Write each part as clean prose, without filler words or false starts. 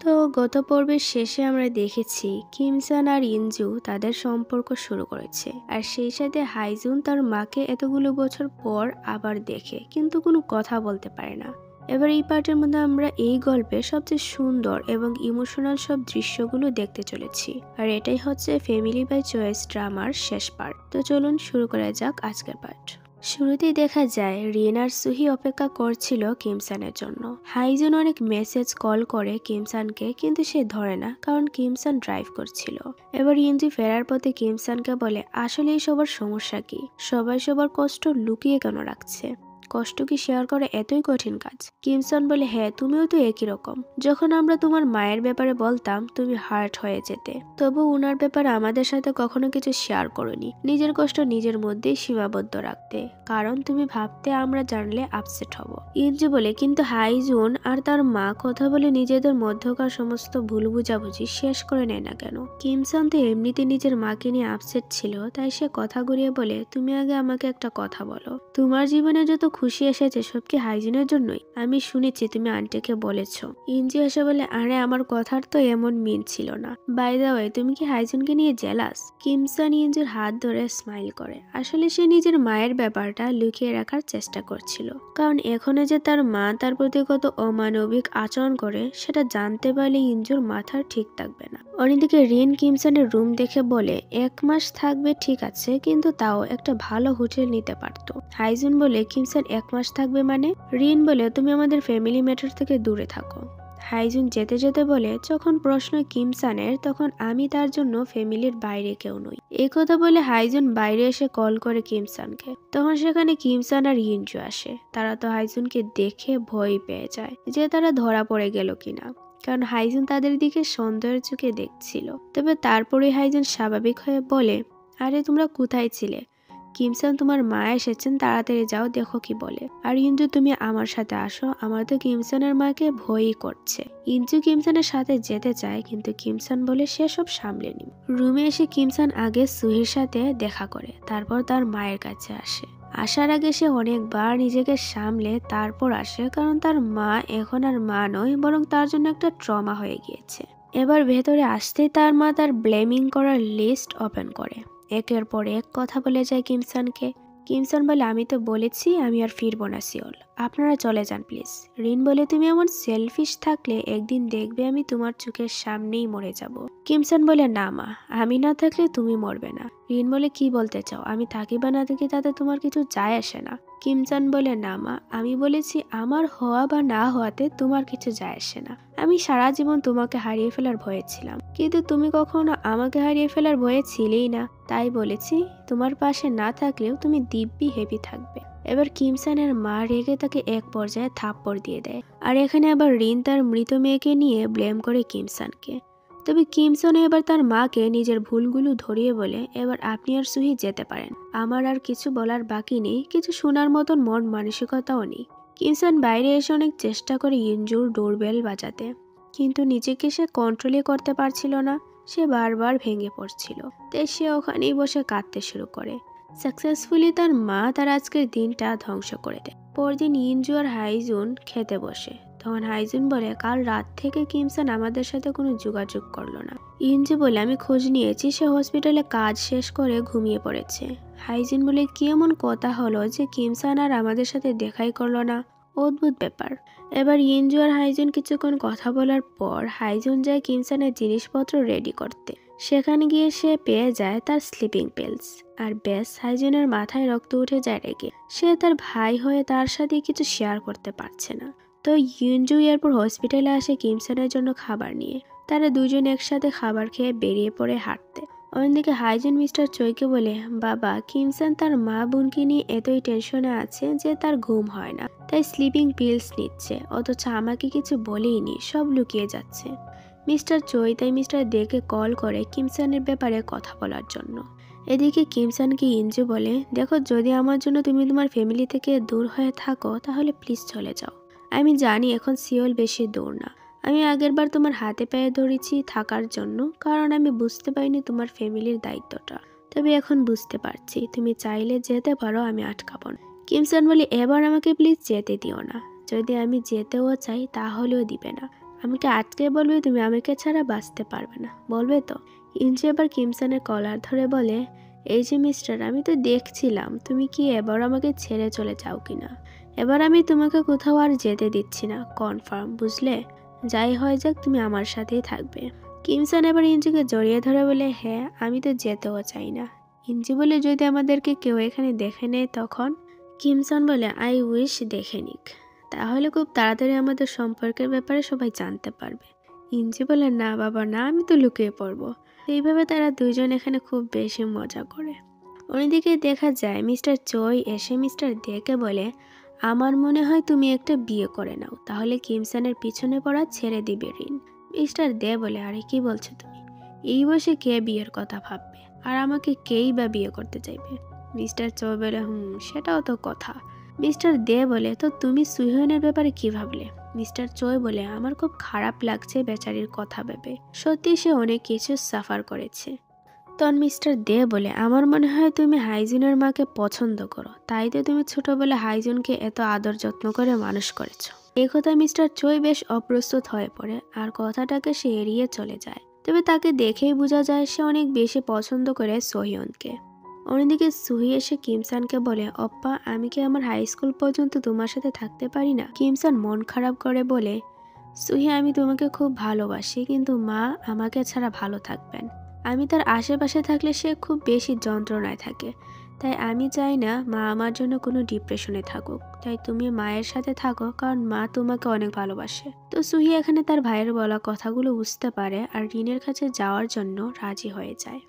তো গত পর্বের শেষে আমরা দেখেছি কিমসান আর ইনজু তাদের সম্পর্ক শুরু করেছে, আর সেই সাথে হাইজুন তার মাকে এতগুলো বছর পর আবার দেখে কিন্তু কোনো কথা বলতে পারে না। এবার এই পার্টের মধ্যে আমরা এই গল্পের সবচেয়ে সুন্দর এবং ইমোশনাল সব দৃশ্যগুলো দেখতে চলেছি, আর এটাই হচ্ছে ফ্যামিলি বাই চয়েস ড্রামার শেষ পার্ট। তো চলুন শুরু করা যাক আজকের পার্ট। শুরুতেই দেখা যায় রিন আর সুহি অপেক্ষা করছিল কিমসানের জন্য। হাইজুন অনেক মেসেজ কল করে কিমসানকে, কিন্তু সে ধরে না কারণ কিমসান ড্রাইভ করছিল। এবার ইঞ্জি ফেরার পথে কিমসানকে বলে আসলে এই সবার সমস্যা কি, সবাই সবার কষ্ট লুকিয়ে কেন রাখছে, কষ্ট কি শেয়ার করা এতই কঠিন কাজ? কিমসন বলে হ্যাঁ, তুমিও তো একই রকম। যখন আমরা তোমার মায়ের ব্যাপারে বলতাম তুমি হার্ট হয়ে যেতে, তবু উনার ব্যাপারে আমাদের সাথে কখনো কিছু শেয়ার করোনি, নিজের কষ্ট নিজের মধ্যেই সীমাবদ্ধ রাখতে, কারণ তুমি ভাবতে আমরা জানলে আপসেট হব। ইঞ্জু বলে কিন্তু হাইজুন আর তার মা কথা বলে নিজেদের মধ্যকার সমস্ত ভুল বুঝাবুঝি শেষ করে নেয় না কেন? কিমসন তো এমনিতে নিজের মাকে নিয়ে আপসেট ছিল, তাই সে কথা ঘুরিয়ে বলে তুমি আগে আমাকে একটা কথা বলো, তোমার জীবনে যত খুশি এসেছে সব কি হাইজিনের জন্যই? আমি শুনেছি তুমি আন্টিকে বলেছো। ইঞ্জি এসে বলে আরে আমার কথার তো এমন মিন ছিল না, বাই দ্য ওয়ে তুমি কি হাইজিনকে নিয়ে জেলাস? কিমসান ইঞ্জির হাত ধরে স্মাইল করে। আসলে সে নিজের মায়ের ব্যাপারটা লুকিয়ে রাখার চেষ্টা করছিল, কারণ এখনো যে তার মা তার প্রতি কত অমানবিক আচরণ করে সেটা জানতে পারলে ইঞ্জুর মাথার ঠিক থাকবে না। অন্যদিকে রিন কিমসানের রুম দেখে বলে 1 মাস থাকবে ঠিক আছে, কিন্তু তাও একটা ভালো হোটেল নিতে পারতো। হাইজুন বলে কিমসান 1 মাস থাকবে মানে? রিন বলে তুমি আমাদের ফ্যামিলি ম্যাটার থেকে দূরে থাকো। হাইজুন যেতে যেতে বলে যখন প্রশ্ন কিমসানের তখন আমি তার জন্য ফ্যামিলির বাইরে কেউ নই। এই কথা বলে হাইজুন বাইরে এসে কল করে কিমসানকে। তখন সেখানে কিমসান আর ইনজু আসে। তারা তো হাইজুনকে দেখে ভয় পেয়ে যায় যে তারা ধরা পড়ে গেল কিনা, কারণ হাইজুন তাদের দিকে সন্দেহের চোখে দেখছিল। তবে তারপরে হাইজুন স্বাভাবিক হয়ে বলে আরে তোমরা কোথায় ছিলে? কিমসান তোমার মা এসেছেন, তাড়াতাড়ি যাও দেখো কি বলে। আর ইঞ্জু তুমি আমার সাথে আসো, আমার তো কিমসানের মাকে ভয়ই করছে। ইঞ্জু কিমসানের সাথে যেতে চায়, কিন্তু কিমসান বলে সে সব সামলে নিবে। রুমে এসে কিমসান আগে সুহির সাথে দেখা করে, তারপর তার মায়ের কাছে আসে। আসার আগে সে অনেকবার নিজেকে সামলে তারপর আসে, কারণ তার মা এখন আর মা নয়, বরং তার জন্য একটা ট্রমা হয়ে গিয়েছে। এবার ভেতরে আসতেই তার মা তার ব্লেমিং করার লিস্ট ওপেন করে, একের পর এক কথা বলে যায় কিমসানকে। কিমসান বলে আমি তো বলেছি আমি আর ফিরবো না সিওল, আপনারা চলে যান প্লিজ। রিন বলে তুমি এমন সেলফিশ থাকলে একদিন দেখবে আমি তোমার চোখের সামনেই মরে যাব। কিমসান বলে না মা, আমি না থাকলে তুমি মরবে না। রিন বলে কি বলতে চাও, আমি থাকি বা না থাকি তাতে তোমার কিছু যায় আসে না। কিমসান বলে না মা, আমি বলেছি আমার হওয়া বা না হওয়াতে তোমার কিছু যায় আসে না। আমি সারা জীবন তোমাকে হারিয়ে ফেলার ভয়ে ছিলাম, কিন্তু তুমি কখনো আমাকে হারিয়ে ফেলার ভয়ে ছিলেই না, তাই বলেছি তোমার পাশে না থাকলেও তুমি দিব্যি হ্যাপি থাকবে। এবার কিমসানের মা রেগে তাকে এক পর্যায়ে থাপ্পড় দিয়ে দেয়, আর এখানে আবার রিন তার মৃত মেয়েকে নিয়ে ব্লেম করে কিমসানকে। তবে কিমসন এবার তার মাকে নিজের ভুলগুলো ধরিয়ে বলে এবার আপনি আর সুহি যেতে পারেন, আমার আর কিছু বলার বাকি নেই, কিছু শোনার মতন মন মানসিকতাও নেই। কিমসন বাইরে এসে অনেক চেষ্টা করে ইনজুর ডোরবেল বাজাতে, কিন্তু নিজেকে সে কন্ট্রোলই করতে পারছিল না, সে বারবার ভেঙে পড়ছিল। তাই সে ওখানেই বসে কাঁদতে শুরু করে। সাকসেসফুলি তার মা তার আজকের দিনটা ধ্বংস করে দেয়। পরদিন ইনজু আর হাইজুন খেতে বসে, তখন হাইজুন বলে কাল রাত থেকে কিমসান আমাদের সাথে কোনো যোগাযোগ করলো না। ইনজু বলে আমি খোঁজ নিয়েছি, সে হসপিটালে কাজ শেষ করে ঘুমিয়ে পড়েছে। হাইজুন বলে কি এমন কথা হলো যে কিমসান আর আমাদের সাথে দেখাই করলো না, অদ্ভুত ব্যাপার। এবার ইনজু আর হাইজুন কিছুক্ষণ কথা বলার পর হাইজুন যায় কিমসানের জিনিসপত্র রেডি করতে। সেখানে গিয়ে সে পেয়ে যায় তার স্লিপিং পিলস, আর ব্যাস হাইজুনের মাথায় রক্ত উঠে যায় রেগে। সে তার ভাই হয়ে তার সাথে কিছু শেয়ার করতে পারছে না। তো ইনজু এরপর হসপিটালে আসে কিমসানের জন্য খাবার নিয়ে। তারা দুজন একসাথে খাবার খেয়ে বেরিয়ে পড়ে হাঁটতে। অন্যদিকে হাইজুন মিস্টার চৈকে বলে বাবা কিমসান তার মা বোনকে নিয়ে এতই টেনশনে আছে যে তার ঘুম হয় না, তাই স্লিপিং পিলস নিচ্ছে, অথচ আমাকে কিছু বলেইনি, সব লুকিয়ে যাচ্ছে। মিস্টার চৈ তাই মিস্টার দেকে কল করে কিমসানের ব্যাপারে কথা বলার জন্য। এদিকে কিমসানকে ইনজু বলে দেখো যদি আমার জন্য তুমি তোমার ফ্যামিলি থেকে দূর হয়ে থাকো তাহলে প্লিজ চলে যাও। আমি জানি এখন সিওল বেশি দূর না, আমি আগেরবার তোমার হাতে পায়ে ধরেছি থাকার জন্য, কারণ আমি বুঝতে পারিনি তোমার ফ্যামিলির দায়িত্বটা, তবে এখন বুঝতে পারছি, তুমি চাইলে যেতে পারো, আমি আটকাবো না। কিমসান বলে এবার আমাকে প্লিজ যেতে দিও না, যদি আমি যেতেও চাই তাহলেও দিবে না, আমাকে আজকে বলবে তুমি আমাকে ছাড়া বাঁচতে পারবে না, বলবে তো? ইঞ্জু এবার কিমসানের কলার ধরে বলে, এই যে মিস্টার, আমি তো দেখছিলাম তুমি কি এবার আমাকে ছেড়ে চলে যাও কিনা। এবার আমি তোমাকে কোথাও আর যেতে দিচ্ছি না, কনফার্ম, বুঝলে? যাই হয়ে যাক তুমি আমার সাথেই থাকবে। কিমসান এবার ইঞ্জুকে জড়িয়ে ধরে বলে, হ্যাঁ আমি তো যেতেও চাই না। ইঞ্জু বলে, যদি আমাদেরকে কেউ এখানে দেখে নেয় তখন? কিমসান বলে, আই উইশ দেখে নিক, তাহলে খুব তাড়াতাড়ি আমাদের সম্পর্কের ব্যাপারে সবাই জানতে পারবে। ইঞ্জু বলে, না বাবা না, আমি তো লুকিয়ে পড়বো। এইভাবে তারা দুজন এখানে খুব বেশি মজা করে। অন্যদিকে দেখা যায় মিস্টার চই এসে মিস্টার দেকে বলে, আমার মনে হয় তুমি একটা বিয়ে করে নাও, তাহলে কিমসানের পিছনে পড়া ছেড়ে দিবে রিন। মিস্টার দে বলে, আরে কি বলছো তুমি? এই বয়সে কে বিয়ের কথা ভাববে, আর আমাকে কেই বা বিয়ে করতে চাইবে? মিস্টার চই বলে, সেটাও তো কথা। মিস্টার দে বলে, তো তুমি সুইহনের ব্যাপারে কি ভাবলে? মিস্টার চই বলে, আমার খুব খারাপ লাগছে বেচারির কথা ভেবে, সত্যি সে অনেক কিছু সাফার করেছে। তখন মিস্টার দে বলে, আমার মনে হয় তুমি হাইজুনের মাকে পছন্দ করো, তাই তো তুমি ছোটবেলায় হাইজুনকে এত আদর যত্ন করে মানুষ করেছো। এই কথা মিস্টার চই বেশ অপ্রস্তুত হয়ে পড়ে, আর কথাটাকে সে এড়িয়ে চলে যায়। তবে তাকে দেখেই বোঝা যায় সে অনেক বেশি পছন্দ করে সোহিয়নকে। অন্যদিকে সুহি এসে কিমসানকে বলে, অপ্পা আমি কি আমার হাই স্কুল পর্যন্ত তোমার সাথে থাকতে পারি না? কিমসান মন খারাপ করে বলে, সুহি আমি তোমাকে খুব ভালোবাসি, কিন্তু মা আমাকে ছাড়া ভালো থাকবেন। আমি তার আশেপাশে থাকলে সে খুব বেশি যন্ত্রণায় থাকে, তাই আমি চাই না মা আমার জন্য কোনো ডিপ্রেশনে থাকুক। তাই তুমি মায়ের সাথে থাকো, কারণ মা তোমাকে অনেক ভালোবাসে। তো সুহি এখানে তার ভাইয়ের বলা কথাগুলো বুঝতে পারে আর রিনের কাছে যাওয়ার জন্য রাজি হয়ে যায়।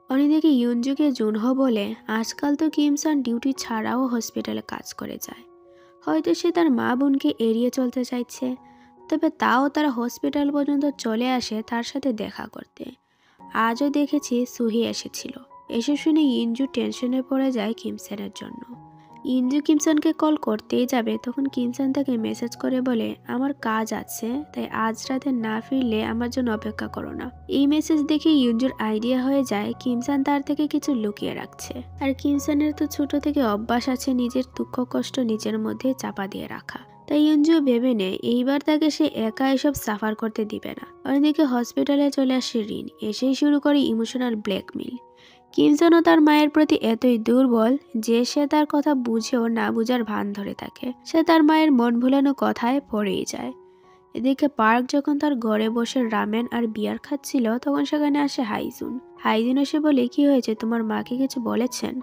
অন্যদিকে ইউনজুকে জুনহো বলে, আজকাল তো কিমসান ডিউটি ছাড়াও হসপিটালে কাজ করে যায়, হয়তো সে তার মা বোনকে এড়িয়ে চলতে চাইছে। তবে তাও তারা হসপিটাল পর্যন্ত চলে আসে তার সাথে দেখা করতে। আজও দেখেছি সুহি এসেছিল। এসে শুনে ইঞ্জু টেনশনে পড়ে যায় কিমসানের জন্য। ইঞ্জু কিমসানকে কল করতেই যাবে, তখন কিমসান তাকে মেসেজ করে বলে, আমার কাজ আছে, তাই আজ রাতে না ফিরলে আমার জন্য অপেক্ষা করো না। এই মেসেজ দেখে ইঞ্জুর আইডিয়া হয়ে যায় কিমসান তার থেকে কিছু লুকিয়ে রাখছে। আর কিমসানের তো ছোট থেকে অভ্যাস আছে নিজের দুঃখ কষ্ট নিজের মধ্যে চাপা দিয়ে রাখা, তাই ইঞ্জু ভেবে নেয় এইবার তাকে সে একা এসব সাফার করতে দিবে না। অন্যদিকে হসপিটালে চলে আসে রিন, এসেই শুরু করে ইমোশনাল ব্ল্যাকমেইল। কিমসানও তার মায়ের প্রতি এতই দুর্বল যে সে তার কথা বুঝেও না বুঝার ভান ধরে থাকে। সে তার মায়ের মন ভুলানো কথায় পড়েই যায়। এদিকে পার্ক যখন তার ঘরে বসে রামেন আর বিয়ার খাচ্ছিল, তখন সেখানে আসে হাইজুন। হাইজুন এসে বলে, কি হয়েছে, তোমার মাকে কিছু বলেছেন?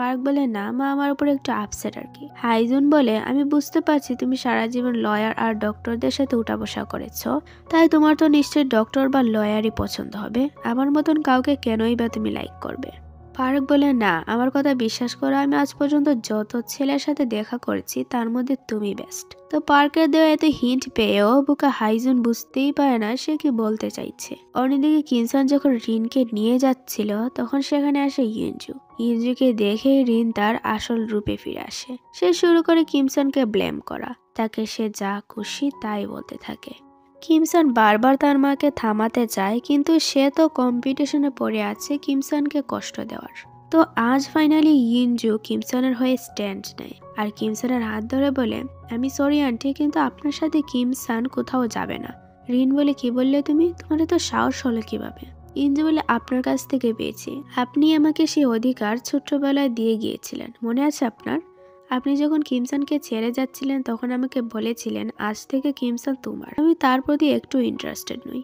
পার্ক বলে, না মা আমার উপর একটু আপসেট আর কি। হাইজুন বলে, আমি বুঝতে পারছি তুমি সারা জীবন লয়ার আর ডক্টরদের সাথে উঠা বসা করেছো, তাই তোমার তো নিশ্চয়ই ডক্টর বা লয়ারই পছন্দ হবে। আমার মতন কাউকে কেনই বা তুমি লাইক করবে? পার্ক বলে, না আমার কথা বিশ্বাস করো, আমি আজ পর্যন্ত যত ছেলের সাথে দেখা করেছি তার মধ্যে তুমি বেস্ট। তো পার্কের দেওয়া এত হিন্ট পেয়েও বুকা হাইজুন বুঝতেই পারে না সে কি বলতে চাইছে। অন্যদিকে কিমসান যখন রিনকে নিয়ে যাচ্ছিল, তখন সেখানে আসে ইঞ্জু। ইঞ্জুকে দেখে রিন তার আসল রূপে ফিরে আসে। সে শুরু করে কিমসানকে ব্লেম করা, তাকে সে যা খুশি তাই বলতে থাকে। কিমসান বারবার তার মাকে থামাতে চায়, কিন্তু সে তো কম্পিটিশনে পড়ে আছে কিমসানকে কষ্ট দেওয়ার। তো আজ ফাইনালি ইঞ্জু কিমসানের হয়ে স্ট্যান্ড নেয় আর কিমসানের হাত ধরে বলে, আমি সরি আন্টি, কিন্তু আপনার সাথে কিমসান কোথাও যাবে না। রিন বলে, কি বললে তুমি? তোমার তো সাহস হলো কিভাবে? ইঞ্জু বলে, আপনার কাছ থেকে পেয়েছি। আপনি আমাকে সেই অধিকার ছোট্টবেলায় দিয়ে গিয়েছিলেন, মনে আছে আপনার? আপনি যখন কিমসানকে ছেড়ে যাচ্ছিলেন তখন আমাকে বলেছিলেন আজ থেকে কিমসান তোমার। আমি তার প্রতি একটু ইন্টারেস্টেড নই।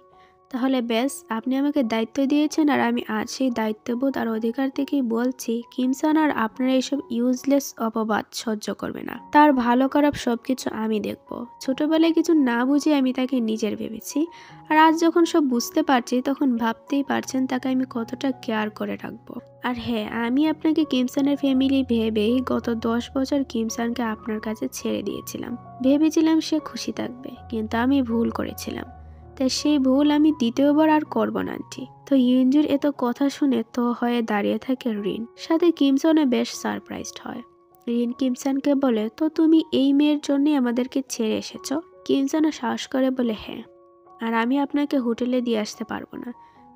তাহলে বেশ, আপনি আমাকে দায়িত্ব দিয়েছেন আর আমি আজ সেই দায়িত্ববোধ আর অধিকার থেকেই বলছি কিমসান আর আপনার এইসব ইউজলেস অপবাদ সহ্য করবে না। তার ভালো খারাপ সবকিছু আমি দেখব। ছোটবেলায় কিছু না বুঝে আমি তাকে নিজের ভেবেছি, আর আজ যখন সব বুঝতে পারছি তখন ভাবতেই পারছেন তাকে আমি কতটা কেয়ার করে রাখবো। আর হ্যাঁ, আমি আপনাকে কিমসানের ফ্যামিলি ভেবেই গত 10 বছর কিমসানকে আপনার কাছে ছেড়ে দিয়েছিলাম। ভেবেছিলাম সে খুশি থাকবে, কিন্তু আমি ভুল করেছিলাম। তাই সেই ভুল আমি দ্বিতীয়বার আর করব না আন্টি। তো ইঞ্জুর এত কথা শুনে তো হয়ে দাঁড়িয়ে থাকে রিন, সাথে কিমসনও বেশ সারপ্রাইজড হয়। রিন কিমসানকে বলে, তো তুমি এই মেয়ের জন্যই আমাদেরকে ছেড়ে এসেছো? কিমসানও সাহস করে বলে, হ্যাঁ, আর আমি আপনাকে হোটেলে দিয়ে আসতে পারবো না।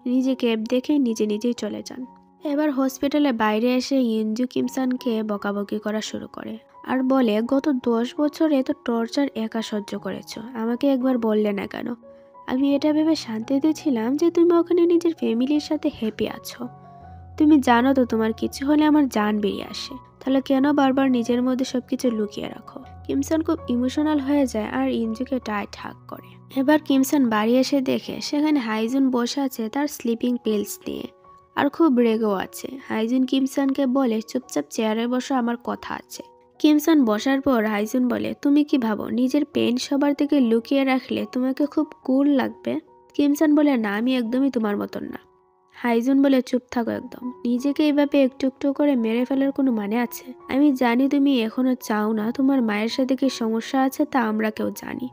নিজে ক্যাব দেখে নিজেই চলে যান। এবার হসপিটালে বাইরে এসে ইঞ্জু কিমসানকে বকাবকি করা শুরু করে আর বলে, গত 10 বছর এত টর্চার একা সহ্য করেছো, আমাকে একবার বললে না কেন? আমি এটা ভেবে শান্তিতে ছিলাম যে তুমি ওখানে নিজের ফ্যামিলির সাথে হ্যাপি আছো। তুমি জানো তো তোমার কিছু হলে আমার জান বেরিয়ে আসে, তাহলে কেন বারবার নিজের মধ্যে সবকিছু লুকিয়ে রাখো? কিমসান খুব ইমোশনাল হয়ে যায় আর ইঞ্জুকে টাইট হাগ করে। এবার কিমসান বাড়ি এসে দেখে সেখানে হাইজুন বসে আছে তার স্লিপিং পিলস নিয়ে, আর খুব রেগেও আছে। হাইজুন কিমসানকে বলে চুপচাপ চেয়ারে বসো, আমার কথা আছে। কিমসান বসার পর হাইজুন বলে, তুমি কি ভাবো নিজের পেন সবার থেকে লুকিয়ে রাখলে তোমাকে খুব কুল লাগবে? কিমসান বলে, না, আমি একদমই তোমার মতন না। হাইজুন বলে, চুপ থাকো একদম, নিজেকে এইভাবে একটু একটু করে মেরে ফেলার কোনো মানে আছে? আমি জানি তুমি এখনো চাও না, তোমার মায়ের সাথে কি সমস্যা আছে তা আমরা কেউ জানি।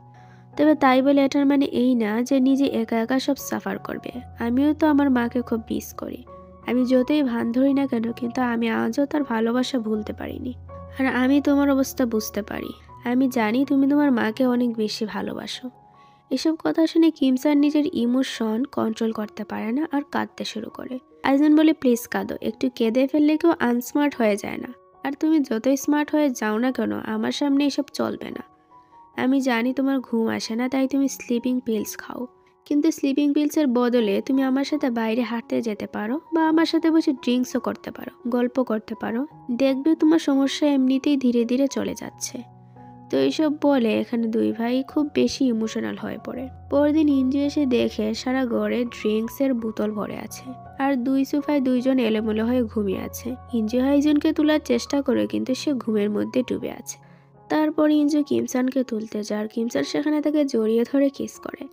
তবে তাই বলে এটার মানে এই না যে নিজে একা একা সব সাফার করবে। আমিও তো আমার মাকে খুব মিস করি। আমি যতই ভান ধরি না কেন, কিন্তু আমি আজও তার ভালোবাসা ভুলতে পারিনি। আর আমি তোমার অবস্থা বুঝতে পারি। আমি জানি তুমি তোমার মাকে অনেক বেশি ভালোবাসো। এসব কথা শুনে কিমসান নিজের ইমোশন কন্ট্রোল করতে পারে না আর কাঁদতে শুরু করে। আইজন বলে, প্লিজ কাঁদো, একটু কেঁদে ফেললে কেউ আনস্মার্ট হয়ে যায় না। আর তুমি যতই স্মার্ট হয়ে যাও না কেন, আমার সামনে এসব চলবে না। আমি জানি তোমার ঘুম আসে না, তাই তুমি স্লিপিং পিলস খাও, কিন্তু স্লিপিং পিলসের বদলে তুমি আমার সাথে বাইরে হাঁটতে যেতে পারো, বা আমার সাথে বসে ড্রিঙ্কসও করতে পারো, গল্প করতে পারো। দেখবে তোমার সমস্যা এমনিতেই ধীরে ধীরে চলে যাচ্ছে। তো এইসব বলে এখানে দুই ভাই খুব বেশি ইমোশনাল হয়ে পড়ে। পরদিন ইঞ্জু এসে দেখে সারা ঘরে ড্রিঙ্কসের বোতল ভরে আছে, আর দুই সোফায় দুইজন এলোমেলো হয়ে ঘুমিয়ে আছে। ইঞ্জু হাইজনকে তোলার চেষ্টা করে, কিন্তু সে ঘুমের মধ্যে ডুবে আছে। তারপর ইঞ্জু কিমসানকে তুলতে যায়, আর কিমসান সেখানে তাকে জড়িয়ে ধরে কিস করে।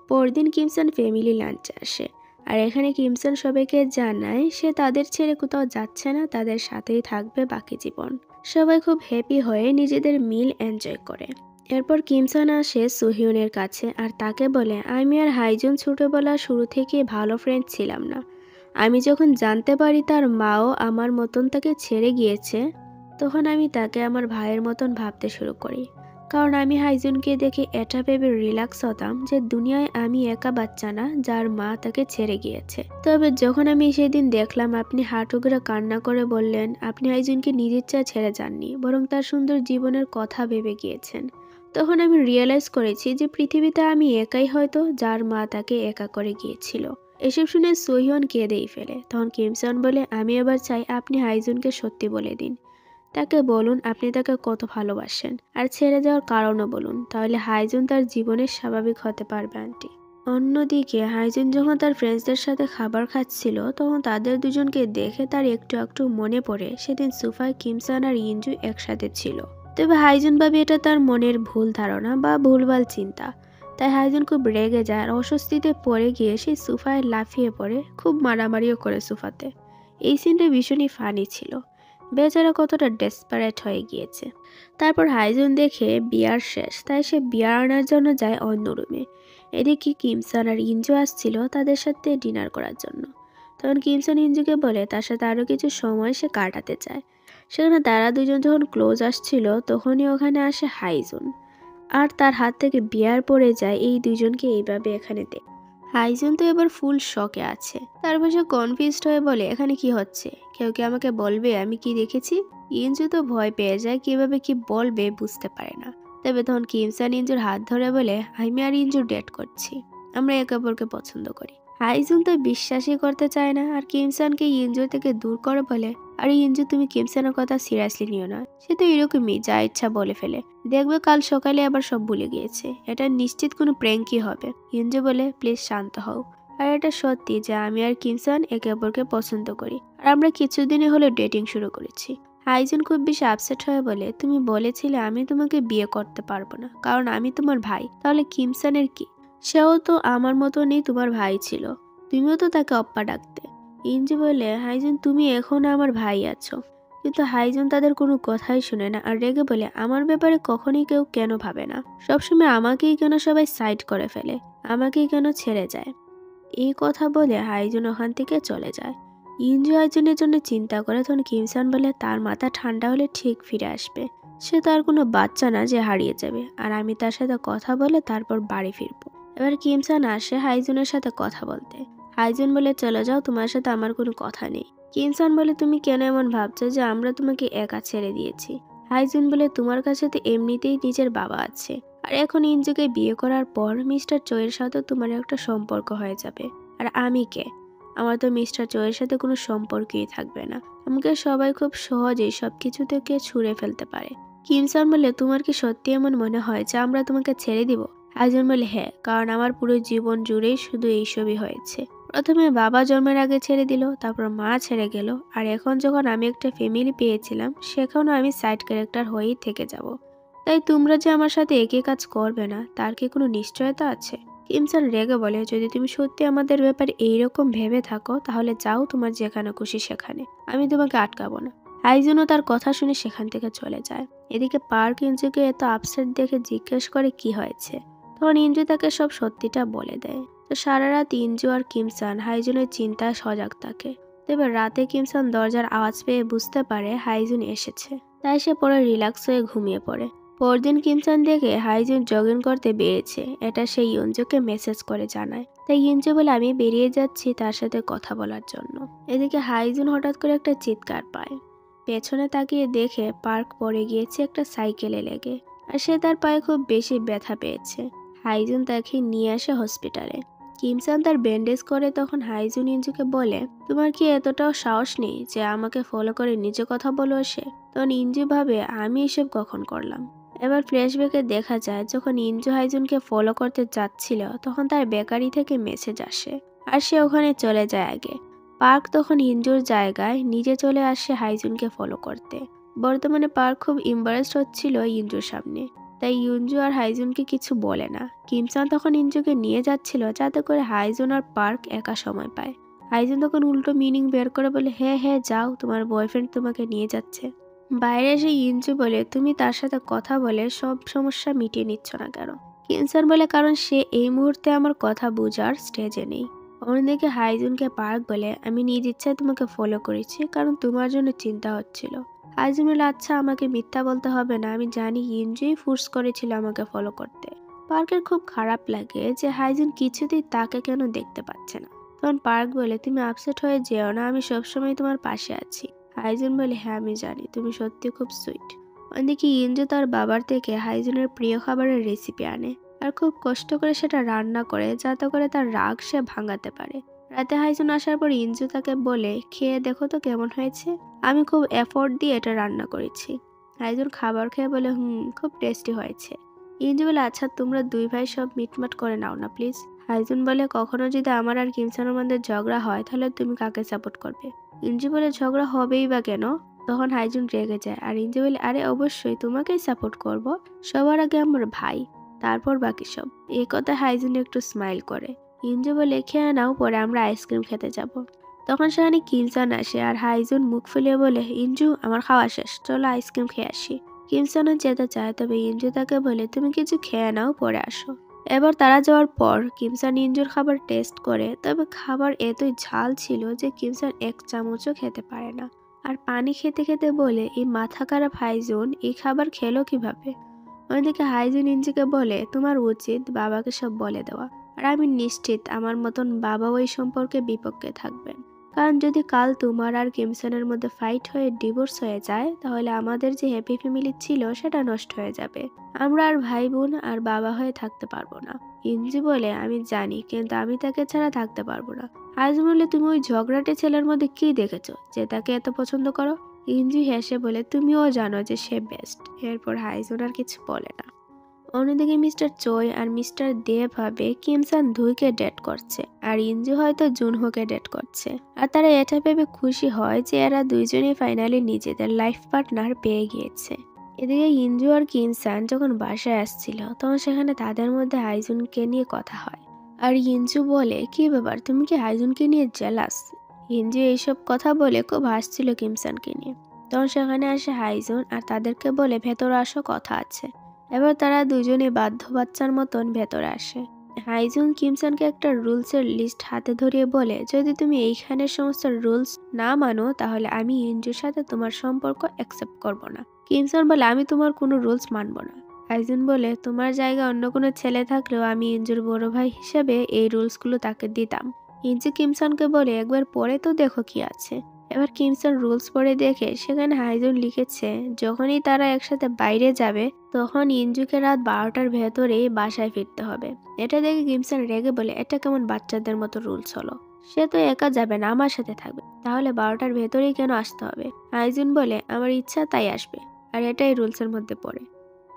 পরদিন কিমসান ফ্যামিলি লাঞ্চে আসে, আর এখানে কিমসান সবাইকে জানায় সে তাদের ছেড়ে কোথাও যাচ্ছে না, তাদের সাথেই থাকবে বাকি জীবন। সবাই খুব হ্যাপি হয়ে নিজেদের মিল এনজয় করে। এরপর কিমসান আসে সুহিউনের কাছে আর তাকে বলে, আমি আর হাইজুন ছোটবেলা শুরু থেকে ভালো ফ্রেন্ড ছিলাম না। আমি যখন জানতে পারি তার মাও আমার মতন তাকে ছেড়ে গিয়েছে, তখন আমি তাকে আমার ভাইয়ের মতন ভাবতে শুরু করি। কারণ আমি হাইজুনকে দেখে এটা ভেবে রিল্যাক্স হতাম যে দুনিয়ায় আমি একা বাচ্চা না যার মা তাকে ছেড়ে গিয়েছে। তবে যখন আমি সেদিন দেখলাম আপনি হাঁটুগড়া কান্না করে বললেন আপনি হাইজুনকে নিজের ইচ্ছা ছেড়ে যাননি, বরং তার সুন্দর জীবনের কথা ভেবে গিয়েছেন, তখন আমি রিয়েলাইজ করেছি যে পৃথিবীতে আমি একাই হয়তো যার মা তাকে একা করে গিয়েছিল। এসব শুনে সোহিয়ন কেঁদেই ফেলে। তখন কিমসন বলে, আমি এবার চাই আপনি হাইজুনকে সত্যি বলে দিন। তাকে বলুন আপনি তাকে কত ভালোবাসেন, আর ছেড়ে যাওয়ার কারণও বলুন, তাহলে হাইজুন তার জীবনে স্বাভাবিক হতে পারবে আন্টি। অন্যদিকে হাইজুন যখন তার ফ্রেন্ডসদের সাথে খাবার খাচ্ছিল, তখন তাদের দুজনকে দেখে তার একটু একটু মনে পড়ে সেদিন সোফায় কিমসান আর ইঞ্জু একসাথে ছিল। তবে হাইজুন ভাবে এটা তার মনের ভুল ধারণা বা ভুলভাল চিন্তা। তাই হাইজুন খুব রেগে যায় আর অস্বস্তিতে পড়ে গিয়ে সেই সোফায় লাফিয়ে পড়ে, খুব মারামারিও করে সোফাতে। এই সিনটা ভীষণই ফানি ছিল। বেচারা কতটা ডেসপারেট হয়ে গিয়েছে। তারপর হাইজুন দেখে বিয়ার শেষ, তাই সে বিয়ার আনার জন্য যায় অন্য রুমে। এদিকে কিমসান আর ইঞ্জু আসছিল তাদের সাথে ডিনার করার জন্য। তখন কিমসান ইঞ্জুকে বলে তার সাথে আরও কিছু সময় সে কাটাতে চায়। সেখানে তারা দুজন যখন ক্লোজ আসছিল, তখনই ওখানে আসে হাইজুন, আর তার হাত থেকে বিয়ার পড়ে যায় এই দুজনকে এইভাবে এখানে দেখ। হাইজুন তো এবার ফুল শকে আছে। তারপর সে কনফিউজড হয়ে বলে, এখানে কি হচ্ছে? কেউ কি আমাকে বলবে আমি কি দেখেছি? ইঞ্জু তো ভয় পেয়ে যায়, কিভাবে কি বলবে বুঝতে পারে না। তবে তখন কিমসান ইঞ্জুর হাত ধরে বলে, আমি আর ইঞ্জু ডেট করছি, আমরা একে অপরকে পছন্দ করি। হাইজুন তো বিশ্বাসই করতে চায় না, আর কিমসানকে ইঞ্জু থেকে দূর করে বলে, আরে ইঞ্জু তুমি কিমসানের কথা সিরিয়াসলি নিও না, সে তো এরকমই যা ইচ্ছা বলে ফেলে, দেখবে কাল সকালে আবার সব ভুলে গিয়েছে, এটা নিশ্চিত কোনো প্র্যাঙ্কই হবে। ইঞ্জু বলে, প্লিজ শান্ত হও, আর এটা সত্যি যে আমি আর কিমসান একে অপরকে পছন্দ করি, আর আমরা কিছুদিনই হলো ডেটিং শুরু করেছি। হাইজুন খুব বেশি আপসেট হয়ে বলে, তুমি বলেছিলে আমি তোমাকে বিয়ে করতে পারবো না কারণ আমি তোমার ভাই, তাহলে কিমসানের কি? সেও তো আমার মতনই তোমার ভাই ছিল, তুমিও তো তাকে অপ্পা ডাকতে। ইঞ্জু বলে, হাইজুন তুমি এখন আমার ভাই আছো। কিন্তু হাইজুন তাদের কোনো কথাই শুনে না, আর রেগে বলে, আমার ব্যাপারে কখনই কেউ কেন ভাবে না, সবসময় আমাকেই কেন সবাই সাইড করে ফেলে, আমাকেই কেন ছেড়ে যায়। এই কথা বলে হাইজুন ওখান থেকে চলে যায়। ইঞ্জু হাইজুনের জন্য চিন্তা করে, তখন কিমসান বলে তার মাথা ঠান্ডা হলে ঠিক ফিরে আসবে, সে তার কোনো বাচ্চা না যে হারিয়ে যাবে, আর আমি তার সাথে কথা বলে তারপর বাড়ি ফিরবো। এবার কিমসান আসে হাইজুনের সাথে কথা বলতে। হাইজুন বলে, চলে যাও, তোমার সাথে আমার কোনো কথা নেই। কিমসান বলে, তুমি কেন এমন ভাবছো যে আমরা তোমাকে একা ছেড়ে দিয়েছি? হাইজুন বলে, তোমার কাছে তো এমনিতেই নিজের বাবা আছে, আর এখন ইঞ্জুকে বিয়ে করার পর মিস্টার চোয়ের সাথে তোমার একটা সম্পর্ক হয়ে যাবে। আর আমি কে? আমার তো মিস্টার চোয়ের সাথে কোনো সম্পর্কই থাকবে না। আমাকে সবাই খুব সহজেই সবকিছু থেকে ছুঁড়ে ফেলতে পারে। কিমসান বলে, তোমার কি সত্যি এমন মনে হয় যে আমরা তোমাকে ছেড়ে দিব? হাইজুন বলে, হ্যাঁ, কারণ আমার পুরো জীবন জুড়েই শুধু এইসবই হয়েছে। প্রথমে বাবা জন্মের আগে ছেড়ে দিল, তারপর মা ছেড়ে গেল, আর এখন যখন আমি একটা ফ্যামিলি পেয়েছিলাম সেখানেও আমি সাইড ক্যারেক্টার হয়েই থেকে যাব। তাই তোমরা যে আমার সাথে একই কাজ করবে না তার কি কোনো নিশ্চয়তা আছে? কিমসান রেগে বলে, যদি তুমি সত্যি আমাদের ব্যাপারে এইরকম ভেবে থাকো তাহলে যাও তোমার যেখানে খুশি সেখানে, আমি তোমাকে আটকাবো না। হাইজুনও তার কথা শুনে সেখান থেকে চলে যায়। এদিকে পার্ক ইঞ্জুকে এত আপসেট দেখে জিজ্ঞেস করে কি হয়েছে। তখন ইঞ্জু তাকে সব সত্যিটা বলে দেয়। তো সারা রাত ইঞ্জু আর কিমসান হাইজুনের চিন্তায় সজাগ থাকে। তবে রাতে কিমসান দরজার আওয়াজ পেয়ে বুঝতে পারে হাইজুন এসেছে, তাই সে পরে রিল্যাক্স হয়ে ঘুমিয়ে পড়ে। পরদিন কিমসান দেখে হাইজুন জগিং করতে বেরিয়েছে, এটা সে ইঞ্জুকে মেসেজ করে জানায়। তাই ইঞ্জু বলে, আমি বেরিয়ে যাচ্ছি তার সাথে কথা বলার জন্য। এদিকে হাইজুন হঠাৎ করে একটা চিৎকার পায়। পেছনে তাকিয়ে দেখে পার্ক পড়ে গিয়েছে একটা সাইকেলে লেগে, আর সে তার পায়ে খুব বেশি ব্যথা পেয়েছে। হাইজুন তাকে নিয়ে আসে হসপিটালে। কিমসান তার ব্যান্ডেজ করে তখন হাইজুন ইঞ্জুকে বলে, তোমার কি এতটাও সাহস নেই যে আমাকে ফলো করে নিজে কথা বলো সে? তখন ইঞ্জু ভাবে, আমি এসব কখন করলাম। এবার ফ্ল্যাশব্যাকে দেখা যায় যখন ইঞ্জু হাইজুনকে ফলো করতে যাচ্ছিল তখন তার বেকারি থেকে মেসেজ আসে, আর সে ওখানে চলে যায় আগে। পার্ক তখন ইঞ্জুর জায়গায় নিজে চলে আসে হাইজুনকে ফলো করতে। বর্তমানে পার্ক খুব ইম্বারেসড হচ্ছিল ইঞ্জুর সামনে, তাই ইঞ্জু আর হাইজুনকে কিছু বলে না। কিমসান তখন ইঞ্জুকে নিয়ে যাচ্ছিল যাতে করে হাইজুন আর পার্ক একা সময় পায়। হাইজুন তখন উল্টো মিনিং বের করে বলে, হ্যাঁ হ্যাঁ যাও, তোমার বয়ফ্রেন্ড তোমাকে নিয়ে যাচ্ছে। বাইরে এসে ইঞ্জু বলে, তুমি তার সাথে কথা বলে সব সমস্যা মিটিয়ে নিচ্ছ না কেন? কিমসান বলে, কারণ সে এই মুহূর্তে আমার কথা বোঝার স্টেজে নেই। অন্যদিকে হাইজুনকে পার্ক বলে, আমি নিজ ইচ্ছায় তোমাকে ফলো করেছি কারণ তোমার জন্য চিন্তা হচ্ছিল। হাইজুন বলে, আচ্ছা আমাকে মিথ্যা বলতে হবে না, আমি জানি ইঞ্জুই ফোর্স করেছিল আমাকে ফলো করতে। পার্কের খুব খারাপ লাগে যে হাইজুন কিছুতেই তাকে কেন দেখতে পাচ্ছে না। তখন পার্ক বলে, তুমি আপসেট হয়ে যেও না, আমি সবসময় তোমার পাশে আছি। হাইজুন বলে, হ্যাঁ আমি জানি, তুমি সত্যি খুব সুইট। অন্যদিকে ইঞ্জু তার বাবার থেকে হাইজুনের প্রিয় খাবারের রেসিপি আনে আর খুব কষ্ট করে সেটা রান্না করে যাতে করে তার রাগ সে ভাঙাতে পারে। রাতে হাইজুন আসার পর ইঞ্জু তাকে বলে, খেয়ে দেখো তো কেমন হয়েছে, আমি খুব এফোর্ট দিয়ে এটা রান্না করেছি। হাইজুন খাবার খেয়ে বলে, খুব টেস্টি হয়েছে। ইঞ্জু বলে, আচ্ছা তোমরা দুই ভাই সব মিটমাট করে নাও না প্লিজ। হাইজুন বলে, কখনো যদি আমার আর কিমসানের মধ্যে ঝগড়া হয় তাহলে তুমি কাকে সাপোর্ট করবে? ইঞ্জু বলে, ঝগড়া হবেই বা কেন? তখন হাইজুন রেগে যায় আর ইঞ্জু বলে, আরে অবশ্যই তোমাকেই সাপোর্ট করব, সবার আগে আমার ভাই, তারপর বাকি সব। এই কথা হাইজুন একটু স্মাইল করে। ইঞ্জু বলে, খেয়ে নাও, পরে আমরা আইসক্রিম খেতে যাব। তখন সেখানে কিমসান আসে আর হাইজুন মুখ ফুলিয়ে বলে, ইঞ্জু আমার খাওয়া শেষ, চলো আইসক্রিম খেয়ে আসি। কিমসানও যেতে চায়, তবে ইঞ্জু তাকে বলে, তুমি কিছু খেয়ে নাও, পরে আসো। এবার তারা যাওয়ার পর কিমসান ইঞ্জুর খাবার টেস্ট করে, তবে খাবার এতই ঝাল ছিল যে কিমসান এক চামচও খেতে পারে না। আর পানি খেতে খেতে বলে, এই মাথা খারাপ হাইজুন এই খাবার খেলো কিভাবে? অন্যদিকে হাইজুন ইঞ্জুকে বলে, তোমার উচিত বাবাকে সব বলে দেওয়া, আর আমি নিশ্চিত আমার মতন বাবাও এই সম্পর্কে বিপক্ষে থাকবেন। কারণ যদি কাল তোমার আর কিমসানের মধ্যে ফাইট হয়ে ডিভোর্স হয়ে যায় তাহলে আমাদের যে হ্যাপি ফ্যামিলি ছিল সেটা নষ্ট হয়ে যাবে, আমরা আর ভাই বোন আর বাবা হয়ে থাকতে পারবো না। ইঞ্জু বলে, আমি জানি, কিন্তু আমি তাকে ছাড়া থাকতে পারবো না। হাইজুন বলে, তুমি ওই ঝগড়াটে ছেলের মধ্যে কি দেখেছো যে তাকে এত পছন্দ করো? ইঞ্জু হেসে বলে, তুমিও জানো যে সে বেস্ট। এরপর হাইজুন আর কিছু বলে না। অন্যদিকে মিস্টার চোই আর মিস্টার দে ভাবে কিমসান ধুইকে ডেট করছে আর ইঞ্জু হয়তো জুনহোকে ডেট করছে, আর তারা এটা ভেবে খুশি হয় যে এরা দুইজনই ফাইনালি নিজেদের লাইফ পার্টনার পেয়ে গিয়েছে। এদিকে ইঞ্জু আর কিমসান যখন বাসায় আসছিল তখন সেখানে তাদের মধ্যে হাইজুনকে নিয়ে কথা হয়। আর ইঞ্জু বলে, কি ব্যাপার, তুমি কি হাইজুনকে নিয়ে জেলাস? ইঞ্জু এইসব কথা বলে খুব হাসছিল কিমসানকে নিয়ে। তখন সেখানে আসে হাইজুন আর তাদেরকে বলে, ভেতরে আসো, কথা আছে। এবার তারা দুজনে বাধ্য বাচ্চার মতন ভেতরে আসে। হাইজুন কিমসানকে একটা রুলসের লিস্ট হাতে ধরিয়ে বলে, যদি তুমি এইখানে সমস্ত রুলস না মানো তাহলে আমি ইঞ্জুর সাথে তোমার সম্পর্ক অ্যাকসেপ্ট করব না। কিমসান বলে, আমি তোমার কোনো রুলস মানব না। হাইজুন বলে, তোমার জায়গায় অন্য কোনো ছেলে থাকলেও আমি ইঞ্জুর বড় ভাই হিসেবে এই রুলসগুলো তাকে দিতাম। ইঞ্জু কিমসানকে বলে, একবার পরে তো দেখো কি আছে। এবার কিমসন রুলস পড়ে দেখে সেখানে হাইজুন লিখেছে যখনই তারা একসাথে বাইরে যাবে তখন ইঞ্জুকে রাত 12টার ভেতরেই বাসায় ফিরতে হবে। এটা দেখে কিমসন রেগে বলে, এটা কেমন বাচ্চাদের মতো রুলস হলো? সে তো একা যাবে না, আমার সাথে থাকবে, তাহলে 12টার ভেতরেই কেন আসতে হবে? হাইজুন বলে, আমার ইচ্ছা তাই আসবে, আর এটাই রুলসের মধ্যে পড়ে।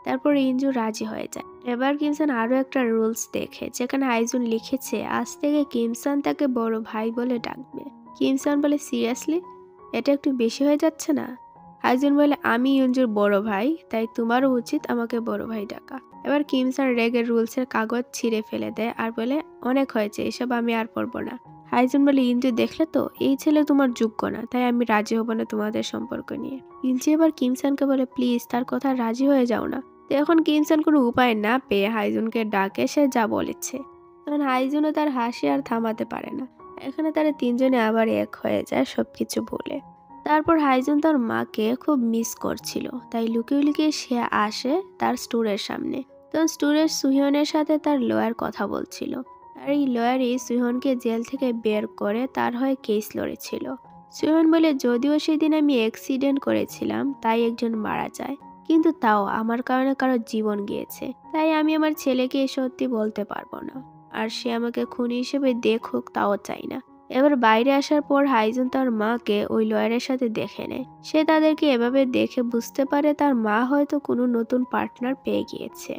তারপর ইঞ্জু রাজি হয়ে যায়। এবার কিমসান আরো একটা রুলস দেখে যেখানে হাইজুন লিখেছে আজ থেকে কিমসান তাকে বড় ভাই বলে ডাকবে। কিমসান বলে, সিরিয়াসলি? এটা একটু বেশি হয়ে যাচ্ছে না? হাইজুন বলে, আমি ইঞ্জুর বড় ভাই, তাই তোমারও উচিত আমাকে বড় ভাই ডাকা। এবার কিমসান রেগে রুলসের কাগজ ছিঁড়ে ফেলে দেয় আর বলে, অনেক হয়েছে, এসব আমি আর পড়বো না। হাইজুন বলে, ইঞ্জু দেখলে তো, এই ছেলে তোমার যোগ্য না, তাই আমি রাজি হব না তোমাদের সম্পর্ক নিয়ে। ইঞ্জু এবার কিমসানকে বলে, প্লিজ তার কথা রাজি হয়ে যাও না। তো এখন কিমসান কোনো উপায় না পেয়ে হাইজুনকে ডাকে সে যা বলেছে। তখন হাইজুনও তার হাসি আর থামাতে পারে না। এখানে তারা তিনজনে আবার এক হয়ে যায় সবকিছু ভুলে। তারপর হাইজুন তার মাকে খুব মিস করছিল, তাই লুকিয়ে লুকিয়ে সে আসে তার স্টোরের সামনে। তখন স্টোরের সুহিয়নের সাথে তার লয়ার কথা বলছিল, আর এই লয়ারই সুহিয়নকে জেল থেকে বের করে তার হয়ে কেস লড়েছিল। সুহিয়ন বলে, যদিও সেদিন আমি অ্যাক্সিডেন্ট করেছিলাম তাই একজন মারা যায়, কিন্তু তাও আমার কারণে কারো জীবন গিয়েছে, তাই আমি আমার ছেলেকে সত্যি বলতে পারবো না, আর সে আমাকে খুনি হিসেবে দেখুক তাও চাই না। এবার বাইরে আসার পর হাইজুন তার মাকে ওই লয়ারের সাথে দেখে নেয়। সে তাদেরকে এভাবে দেখে বুঝতে পারে তার মা হয়তো কোনো নতুন পার্টনার পেয়ে গিয়েছে।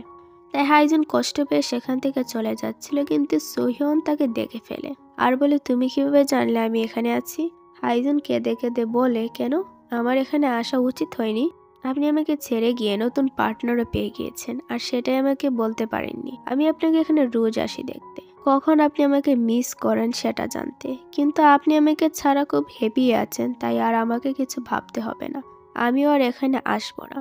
তাই হাইজুন কষ্ট পেয়ে সেখান থেকে চলে যাচ্ছিল, কিন্তু সোহিয়ন তাকে দেখে ফেলে আর বলে, তুমি কিভাবে জানলে আমি এখানে আছি? হাইজুন কেঁদে কেঁদে বলে, কেন, আমার এখানে আসা উচিত হয়নি? আপনি আমাকে ছেড়ে গিয়ে নতুন পার্টনারও পেয়ে গিয়েছেন, আর সেটাই আমাকে বলতে পারেননি। আমি আপনাকে এখানে রোজ আসি দেখতে, কখন আপনি আমাকে মিস করেন সেটা জানতে, কিন্তু আপনি আমাকে ছাড়া খুব হ্যাপি আছেন, তাই আর আমাকে কিছু ভাবতে হবে না, আমিও আর এখানে আসবো না।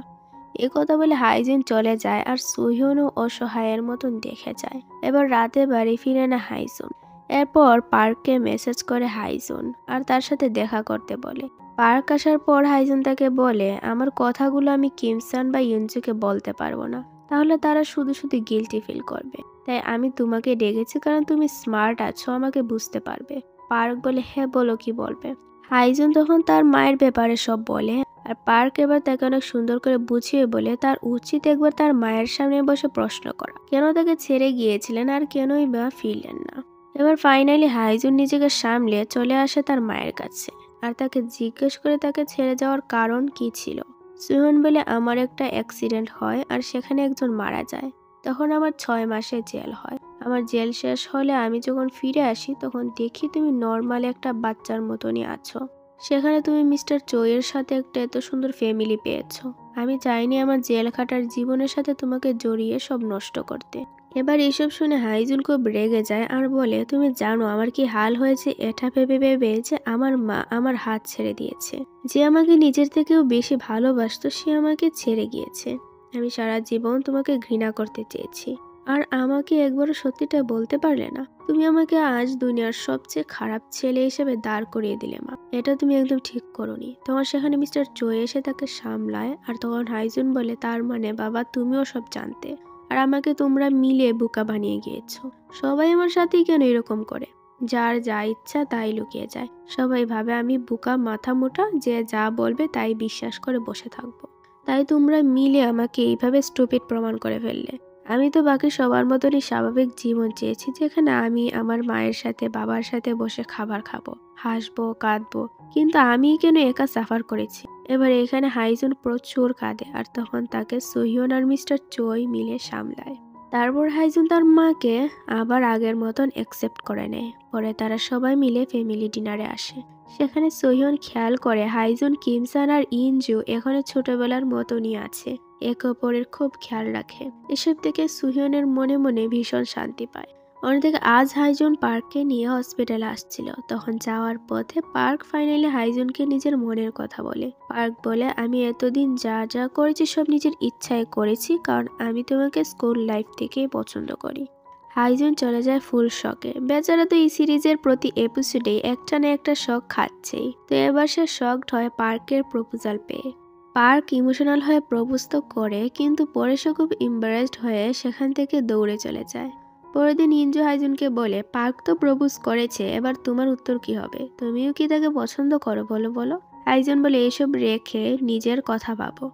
এ কথা বলে হাইজুন চলে যায় আর সোহিয়নও অসহায়ের মতন দেখে যায়। এবার রাতে বাড়ি ফিরে না হাইজুন। এরপর পার্ককে মেসেজ করে হাইজুন আর তার সাথে দেখা করতে বলে। পার্ক আসার পর হাইজুন তাকে বলে, আমার কথাগুলো আমি কিমসান বা ইউনজুকে বলতে পারবো না, তাহলে তারা শুধু শুধু গিল্টি ফিল করবে, তাই আমি তোমাকে ডেকেছি কারণ তুমি স্মার্ট আছো, আমাকে বুঝতে পারবে। পার্ক বলে, হ্যাঁ বলো, কি বলবে? হাইজুন তখন তার মায়ের ব্যাপারে সব বলে, আর পার্ক এবার তাকে অনেক সুন্দর করে বুঝিয়ে বলে তার উচিত একবার তার মায়ের সামনে বসে প্রশ্ন করা, কেন তাকে ছেড়ে গিয়েছিলেন আর কেনই বা ফিরলেন না। এবার ফাইনালি হাইজুন নিজেকে সামলে চলে আসে তার মায়ের কাছে আর তাকে জিজ্ঞেস করে তাকে ছেড়ে যাওয়ার কারণ কি ছিল। সুহিয়ন বলে, আমার একটা অ্যাক্সিডেন্ট হয় আর সেখানে একজন মারা যায়, তখন আমার 6 মাসে জেল হয়। আমার জেল শেষ হলে আমি যখন ফিরে আসি তখন দেখি তুমি নর্মাল একটা বাচ্চার মতনই আছো, সেখানে তুমি মিস্টার চোয়ের সাথে একটা এত সুন্দর ফ্যামিলি পেয়েছো। আমি চাইনি আমার জেল খাটার জীবনের সাথে তোমাকে জড়িয়ে সব নষ্ট করতে। এবার এইসব শুনে হাইজুন খুব রেগে যায় আর বলে, তুমি জানো আমার কি হাল হয়েছে এটা ভেবে ভেবে যে আমার মা আমার হাত ছেড়ে দিয়েছে, যে আমাকে নিজের থেকেও বেশি ভালোবাসতো সে আমাকে ছেড়ে গিয়েছে। আমি সারা জীবন তোমাকে ঘৃণা করতে চেয়েছি, আর আমাকে একবারও সত্যিটা বলতে পারলে না। তুমি আমাকে আজ দুনিয়ার সবচেয়ে খারাপ ছেলে হিসেবে দাঁড় করিয়ে দিলে মা, এটা তুমি একদম ঠিক করোনি। তখন সেখানে মিস্টার চোয়ে এসে তাকে সামলায় আর তখন হাইজুন বলে, তার মানে বাবা তুমিও সব জানতে, আর আমাকে তোমরা মিলে বোকা বানিয়ে গিয়েছো। সবাই আমার সাথেই কেন এরকম করে, যার যা ইচ্ছা তাই লুকিয়ে যায়। সবাই ভাবে আমি বোকা মাথা মোটা, যে যা বলবে তাই বিশ্বাস করে বসে থাকবো, তাই তোমরা মিলে আমাকে এইভাবে স্টুপিড প্রমাণ করে ফেললে। আমি তো বাকি সবার মতনই স্বাভাবিক জীবন চেয়েছি, যেখানে আমি আমার মায়ের সাথে বাবার সাথে বসে খাবার খাবো, হাসবো, কাঁদবো, কিন্তু আমি কেন একা সাফার করেছি। এবার এখানে হাইজুন প্রচুর কাঁদে আর তখন তাকে সোহিয়ন আর মিস্টার চোই মিলে সামলায়। তারপর হাইজুন তার মাকে আবার আগের মতন অ্যাকসেপ্ট করে নেয়। পরে তারা সবাই মিলে ফ্যামিলি ডিনারে আসে। সেখানে সোহিয়ন খেয়াল করে হাইজুন, কিমসান আর ইনজু এখানে ছোটবেলার মতনই আছে, একে অপরের খুব খেয়াল রাখে। এসব থেকে সোহিয়নের মনে মনে ভীষণ শান্তি পায়। অন্যদিকে আজ হাইজুন পার্ককে নিয়ে হসপিটালে আসছিল, তখন যাওয়ার পথে পার্ক ফাইনালি হাইজুনকে নিজের মনের কথা বলে। পার্ক বলে, আমি এতদিন যা যা করেছি সব নিজের ইচ্ছায় করেছি, কারণ আমি তোমাকে স্কুল লাইফ থেকেই পছন্দ করি। হাইজুন চলে যায় ফুল শকে। বেচারা তো এই সিরিজের প্রতি এপিসোডে একটা না একটা শক খাচ্ছেই। তো এবার সে শকড হয় পার্কের প্রপোজাল পেয়ে। পার্ক ইমোশনাল হয়ে প্রপোজ তো করে, কিন্তু পরে সে খুব এম্বারেসড হয়ে সেখান থেকে দৌড়ে চলে যায়। পরের দিন ইঞ্জু হাইজুনকে বলে, পার্ক তো প্রপোজ করেছে, এবার তোমার উত্তর কি হবে? তুমিও কি তাকে পছন্দ করো? বলো বলো। হাইজুন বলে, এসব রেখে নিজের কথা ভাবো।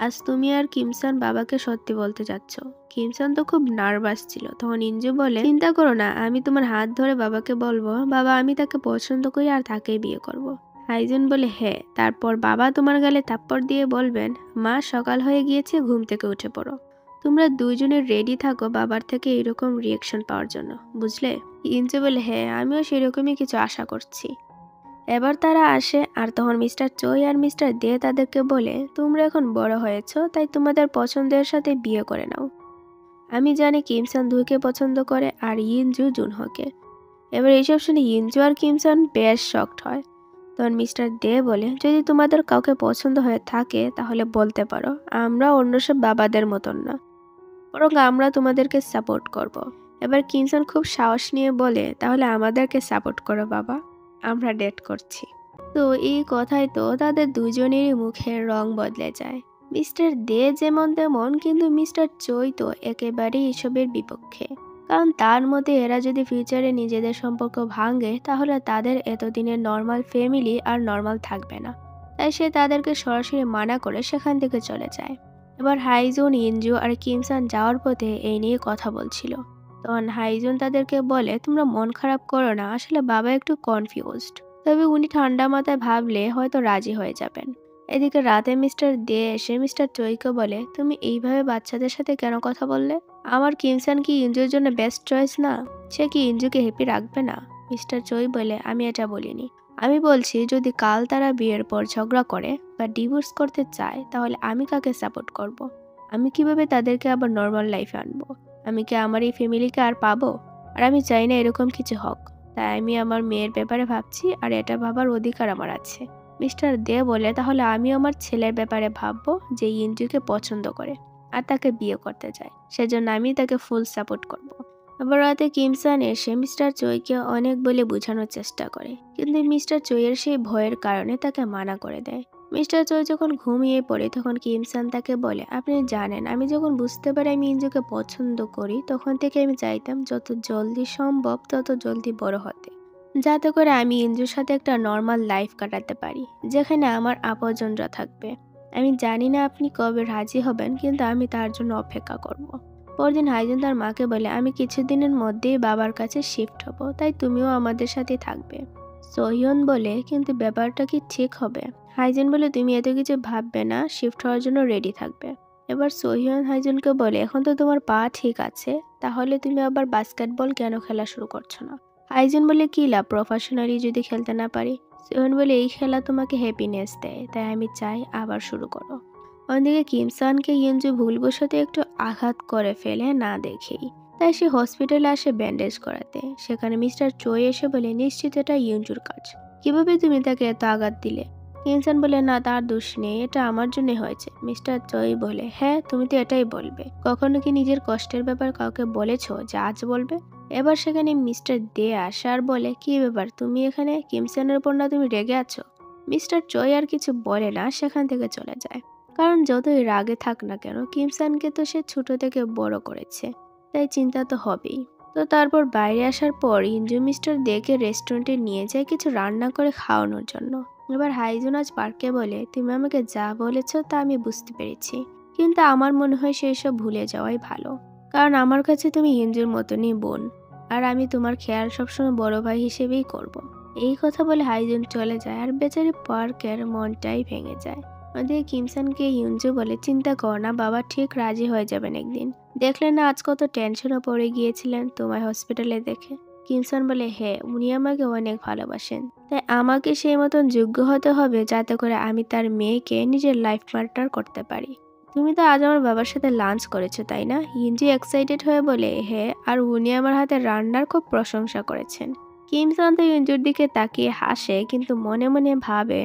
আজ তুমি আর কিমসান বাবাকে সত্যি বলতে যাচ্ছ। কিমসান তো খুব নার্ভাস ছিল। তখন ইঞ্জু বলে, চিন্তা করো না, আমি তোমার হাত ধরে বাবাকে বলবো, বাবা আমি তাকে পছন্দ করি আর তাকেই বিয়ে করব। হাইজুন বলে, হ্যাঁ, তারপর বাবা তোমার গালে থাপ্পড় দিয়ে বলবেন, মা সকাল হয়ে গিয়েছে, ঘুম থেকে উঠে পড়ো। তোমরা দুইজনে রেডি থাকো বাবার থেকে এরকম রিয়েকশন পাওয়ার জন্য, বুঝলে? ইঞ্জু বলে, হ্যাঁ, আমিও সেরকমই কিছু আশা করছি। এবার তারা আসে, আর তখন মিস্টার চই আর মিস্টার দে তাদেরকে বলে, তোমরা এখন বড় হয়েছো, তাই তোমাদের পছন্দের সাথে বিয়ে করে নাও। আমি জানি কিমসান দুইকে পছন্দ করে আর ইঞ্জু জুনহোকে। এবার এইসব শুনে ইঞ্জু আর কিমসান বেশ শকড হয়। তখন মিস্টার দে বলে, যদি তোমাদের কাউকে পছন্দ হয়ে থাকে তাহলে বলতে পারো, আমরা অন্য সব বাবাদের মতন না, বরং আমরা তোমাদেরকে সাপোর্ট করব। এবার কিমসান খুব সাহস নিয়ে বলে, তাহলে আমাদেরকে সাপোর্ট করো বাবা, আমরা ডেট করছি। তো এই কথায় তো তাদের দুজনেরই মুখের রং বদলে যায়। মিস্টার দে যেমন তেমন, কিন্তু মিস্টার চই তো একেবারেই এসবের বিপক্ষে। কারণ তার মতে এরা যদি ফিউচারে নিজেদের সম্পর্ক ভাঙে তাহলে তাদের এতদিনের নর্মাল ফ্যামিলি আর নর্মাল থাকবে না। তাই সে তাদেরকে সরাসরি মানা করে সেখান থেকে চলে যায়। এবার হাইজুন, ইনজু আর কিমসান যাওয়ার পথে এই নিয়ে কথা বলছিল। তখন হাইজুন তাদেরকে বলে, তোমরা মন খারাপ করো না, আসলে বাবা একটু কনফিউজড, তবে উনি ঠান্ডা মাথায় ভাবলে হয়তো রাজি হয়ে যাবেন। এদিকে রাতে মিস্টার দে এসে মিস্টার চইকে বলে, তুমি এইভাবে বাচ্চাদের সাথে কেন কথা বললে? আমার কিমসান কি ইঞ্জুর জন্য বেস্ট চয়েস না? সে কি ইঞ্জুকে হ্যাপি রাখবে না? মিস্টার চই বলে, আমি এটা বলিনি। আমি বলছি যদি কাল তারা বিয়ের পর ঝগড়া করে বা ডিভোর্স করতে চায় তাহলে আমি কাকে সাপোর্ট করব? আমি কিভাবে তাদেরকে আবার নর্মাল লাইফে আনবো? আমি কি আমার এই ফ্যামিলিকে আর পাবো? আর আমি চাই না এরকম কিছু হোক। তাই আমি আমার মেয়ের ব্যাপারে ভাবছি, আর এটা ভাবার অধিকার আমার আছে। মিস্টার দে বলে, তাহলে আমি আমার ছেলের ব্যাপারে ভাববো, যে ইঞ্জুকে পছন্দ করে আর তাকে বিয়ে করতে চায়, সেজন্য আমি তাকে ফুল সাপোর্ট করব। আবার রাতে কিমসান এসে মিস্টার চইকে অনেক বলে বোঝানোর চেষ্টা করে, কিন্তু মিস্টার চইয়ের সেই ভয়ের কারণে তাকে মানা করে দেয়। মিস্টার চই যখন ঘুমিয়ে পড়ে তখন কিমসান তাকে বলে, আপনি জানেন আমি যখন বুঝতে পারি আমি ইঞ্জুকে পছন্দ করি তখন থেকে আমি চাইতাম যত জলদি সম্ভব তত জলদি বড় হতে, যাতে করে আমি ইঞ্জুর সাথে একটা নর্মাল লাইফ কাটাতে পারি, যেখানে আমার আপনজনরা থাকবে। আমি জানি না আপনি কবে রাজি হবেন, কিন্তু আমি তার জন্য অপেক্ষা করব। পরদিন হাইজুন তার মাকে বলে, আমি কিছুদিনের মধ্যেই বাবার কাছে শিফট হব, তাই তুমিও আমাদের সাথে থাকবে। সোহিয়ন বলে, কিন্তু ব্যাপারটা কি ঠিক হবে? হাইজুন বলে, তুমি এত কিছু ভাববে না, শিফট হওয়ার জন্য রেডি থাকবে। এবার সোহিয়ন হাইজুনকে বলে, এখন তো তোমার পা ঠিক আছে, তাহলে তুমি আবার বাস্কেটবল কেন খেলা শুরু করছো না? হাইজুন বলে, কি লাভ প্রফেশনালি যদি খেলতে না পারি? সোহিয়ন বলে, এই খেলা তোমাকে হ্যাপিনেস দেয়, তাই আমি চাই আবার শুরু করো। অন্যদিকে কিমসানকে ইঞ্জু ভুলবশত একটু আঘাত করে ফেলে না দেখেই, তাই সে হসপিটালে আসে ব্যান্ডেজ করাতে। সেখানে মিস্টার চই এসে বলে, নিশ্চিত এটা ইঞ্জুর কাজ, কিভাবে তুমি তাকে এত আঘাত দিলে? কিমসান বলে, না, তার দোষ নেই, এটা আমার জন্য হয়েছে। মিস্টার চই বলে, হ্যাঁ তুমি তো এটাই বলবে, কখনো কি নিজের কষ্টের ব্যাপার কাউকে বলেছো যে আজ বলবে? এবার সেখানে মিস্টার দে আসে আর বলে, কি ব্যাপার তুমি এখানে, কিমসানের উপর না তুমি রেগে আছো? মিস্টার চই আর কিছু বলে না, সেখান থেকে চলে যায়। কারণ যতই রাগে থাক না কেন, কিমসানকে তো সে ছোট থেকে বড় করেছে, তাই চিন্তা তো হবেই। তো তারপর বাইরে আসার পর ইঞ্জু মিস্টার দেকে রেস্টুরেন্টে নিয়ে যায় কিছু রান্না করে খাওয়ানোর জন্য। এবার হাইজুন আজ পার্কে বলে, তুমি আমাকে যা বলেছো তা আমি বুঝতে পেরেছি, কিন্তু আমার মনে হয় সেই সব ভুলে যাওয়াই ভালো, কারণ আমার কাছে তুমি ইঞ্জুর মতনই বোন, আর আমি তোমার খেয়াল সবসময় বড় ভাই হিসেবেই করব। এই কথা বলে হাইজুন চলে যায়, আর বেচারি পার্কের মনটাই ভেঙে যায়। ওদিকে কিমসানকে ইউনজু বলে, চিন্তা কর না, বাবা ঠিক রাজি হয়ে যাবেন একদিন। দেখলেন না আজ কত টেনশনও পড়ে গিয়েছিলেন তোমায় হসপিটালে দেখে? কিমসান বলে, হ্যাঁ, উনি আমাকে অনেক ভালোবাসেন, তাই আমাকে সেই মতন যোগ্য হতে হবে যাতে করে আমি তার মেয়েকে নিজের লাইফ পার্টনার করতে পারি। তুমি তো আজ আমার বাবার সাথে লাঞ্চ করেছো তাই না? ইঞ্জু এক্সাইটেড হয়ে বলে, হ্যাঁ, আর উনি আমার হাতে রান্নার খুব প্রশংসা করেছেন। কিমসান তো ইঞ্জুর দিকে তাকিয়ে হাসে, কিন্তু মনে মনে ভাবে,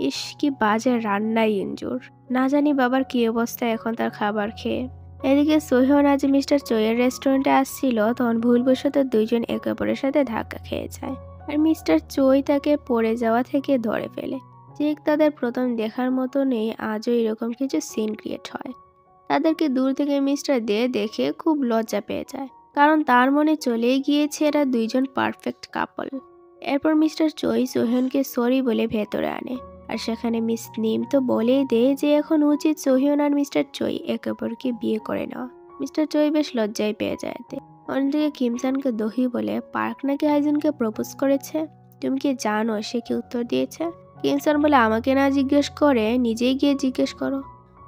ইস কি বাজে রান্নাই ইঞ্জুর, না জানি বাবার কি অবস্থা এখন তার খাবার খেয়ে। এদিকে সোহিয়ন আজ মিস্টার চইয়ের রেস্টুরেন্টে আসছিল, তখন ভুলবশত দুইজন একে অপরের সাথে ধাক্কা খেয়ে যায়, আর মিস্টার চই তাকে পড়ে যাওয়া থেকে ধরে ফেলে। ঠিক তাদের প্রথম দেখার মতনই আজও এরকম কিছু সিন ক্রিয়েট হয়। তাদেরকে দূর থেকে মিস্টার দে দেখে খুব লজ্জা পেয়ে যায়, কারণ তার মনে চলেই গিয়েছে এরা দুইজন পারফেক্ট কাপল। এরপর মিস্টার চই সোহিয়নকে সরি বলে ভেতরে আনে, আর সেখানে মিস নিম তো বলেই দেয় যে এখন উচিত সোহিয়ন আর মিস্টার চই একে অপরকে বিয়ে করে নেওয়া। মিস্টার চই বেশ লজ্জায় পেয়ে যায় এতে। অন্যদিকে কিমসানকে দহি বলে পার্ক নাকি হাইজুনকে প্রপোজ করেছে, তুমি কি জানো সে কি উত্তর দিয়েছে? কিমসান বলে আমাকে না জিজ্ঞেস করে নিজেই গিয়ে জিজ্ঞেস করো।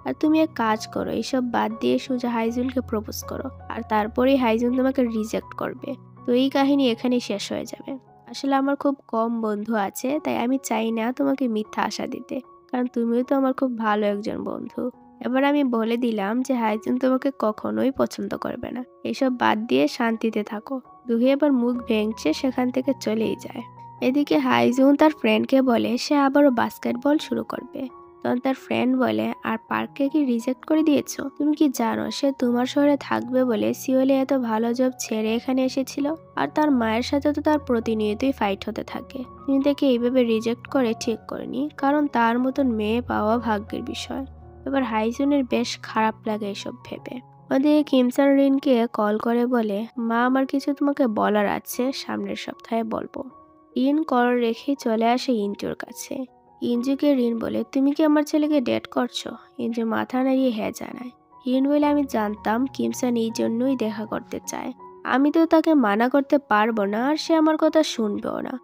আর তুমি এক কাজ করো, এইসব বাদ দিয়ে সোজা হাইজুনকে প্রপোজ করো, আর তারপরেই হাইজুন তোমাকে রিজেক্ট করবে। তো এই কাহিনী এখানেই শেষ হয়ে যাবে। আসলে আমার খুব কম বন্ধু আছে, তাই আমি চাই না তোমাকে মিথ্যা আশা দিতে, কারণ তুমিও তো আমার খুব ভালো একজন বন্ধু। এবার আমি বলে দিলাম যে হাইজুন তোমাকে কখনোই পছন্দ করবে না। এইসব বাদ দিয়ে শান্তিতে থাকো। দুহি এবার মুখ ভেঙচে সেখান থেকে চলেই যায়। এদিকে হাইজুন তার ফ্রেন্ডকে বলে সে আবারও বাস্কেটবল শুরু করবে। তখন তার ফ্রেন্ড বলে আর পার্ককে কি রিজেক্ট করে দিয়েছো? তুমি কি জানো সে তোমার শহরে থাকবে বলে সিওলে এত ভালো জব ছেড়ে এখানে এসেছিল, আর তার মায়ের সাথে তো তার প্রতিনিয়তই ফাইট হতে থাকে। তুমি তাকে এইভাবে রিজেক্ট করে ঠিক করেনি, কারণ তার মতন মেয়ে পাওয়া ভাগ্যের বিষয়। এবার হাইজুনের বেশ খারাপ লাগে এসব ভেবে। ওদিকে কিমসান রিনকে কল করে বলে মা আমার কিছু তোমাকে বলার আছে, সামনের সপ্তাহে বলবো। রিন কল রেখে চলে আসে ইঞ্জুর কাছে। ইঞ্জুকে রিন বলে তুমি কি আমার ছেলেকে ডেট করছো? ইঞ্জু মাথা নাড়িয়ে হ্যাঁ জানায়। রিন বলে আমি জানতাম কিমসান এই জন্যই দেখা করতে চায়। আমি তো তাকে মানা করতে পারবো না, আর সে আমার কথা শুনবেও না।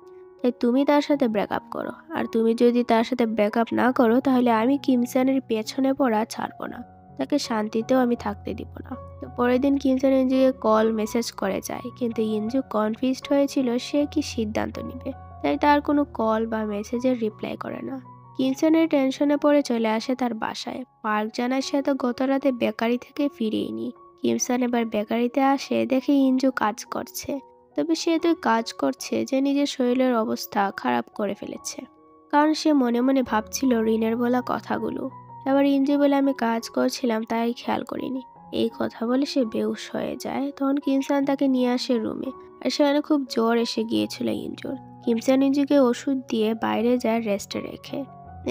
তাই তুমি তার সাথে ব্রেকআপ করো, আর তুমি যদি তার সাথে ব্রেকআপ না করো তাহলে আমি কিমসানের পেছনে পড়া ছাড়বো না, তাকে শান্তিতেও আমি থাকতে দিব না। তো পরের দিন কিমসান ইঞ্জুকে কল মেসেজ করে যায়, কিন্তু ইঞ্জু কনফিউজড হয়েছিল সে কি সিদ্ধান্ত নিবে, তাই তার কোনো কল বা মেসেজের রিপ্লাই করে না। কিমসানের টেনশনে পড়ে চলে আসে তার বাসায়। পার্ক জানায় সে তো গত রাতে বেকারি থেকে ফিরেইনি। কিমসান এবার বেকারিতে আসে, দেখে ইঞ্জু কাজ করছে। তবে সে তো কাজ করছে যে নিজের শরীরের অবস্থা খারাপ করে ফেলেছে, কারণ সে মনে মনে ভাবছিল রিনের বলা কথাগুলো। এবার ইঞ্জু বলে আমি কাজ করছিলাম তাই খেয়াল করিনি। এই কথা বলে সে বেহুশ হয়ে যায়। তখন কিমসান তাকে নিয়ে আসে রুমে, আর সেখানে খুব জ্বর এসে গিয়েছিল ইঞ্জুর। কিমসান ইঞ্জুকে ওষুধ দিয়ে বাইরে যায় রেস্টে রেখে।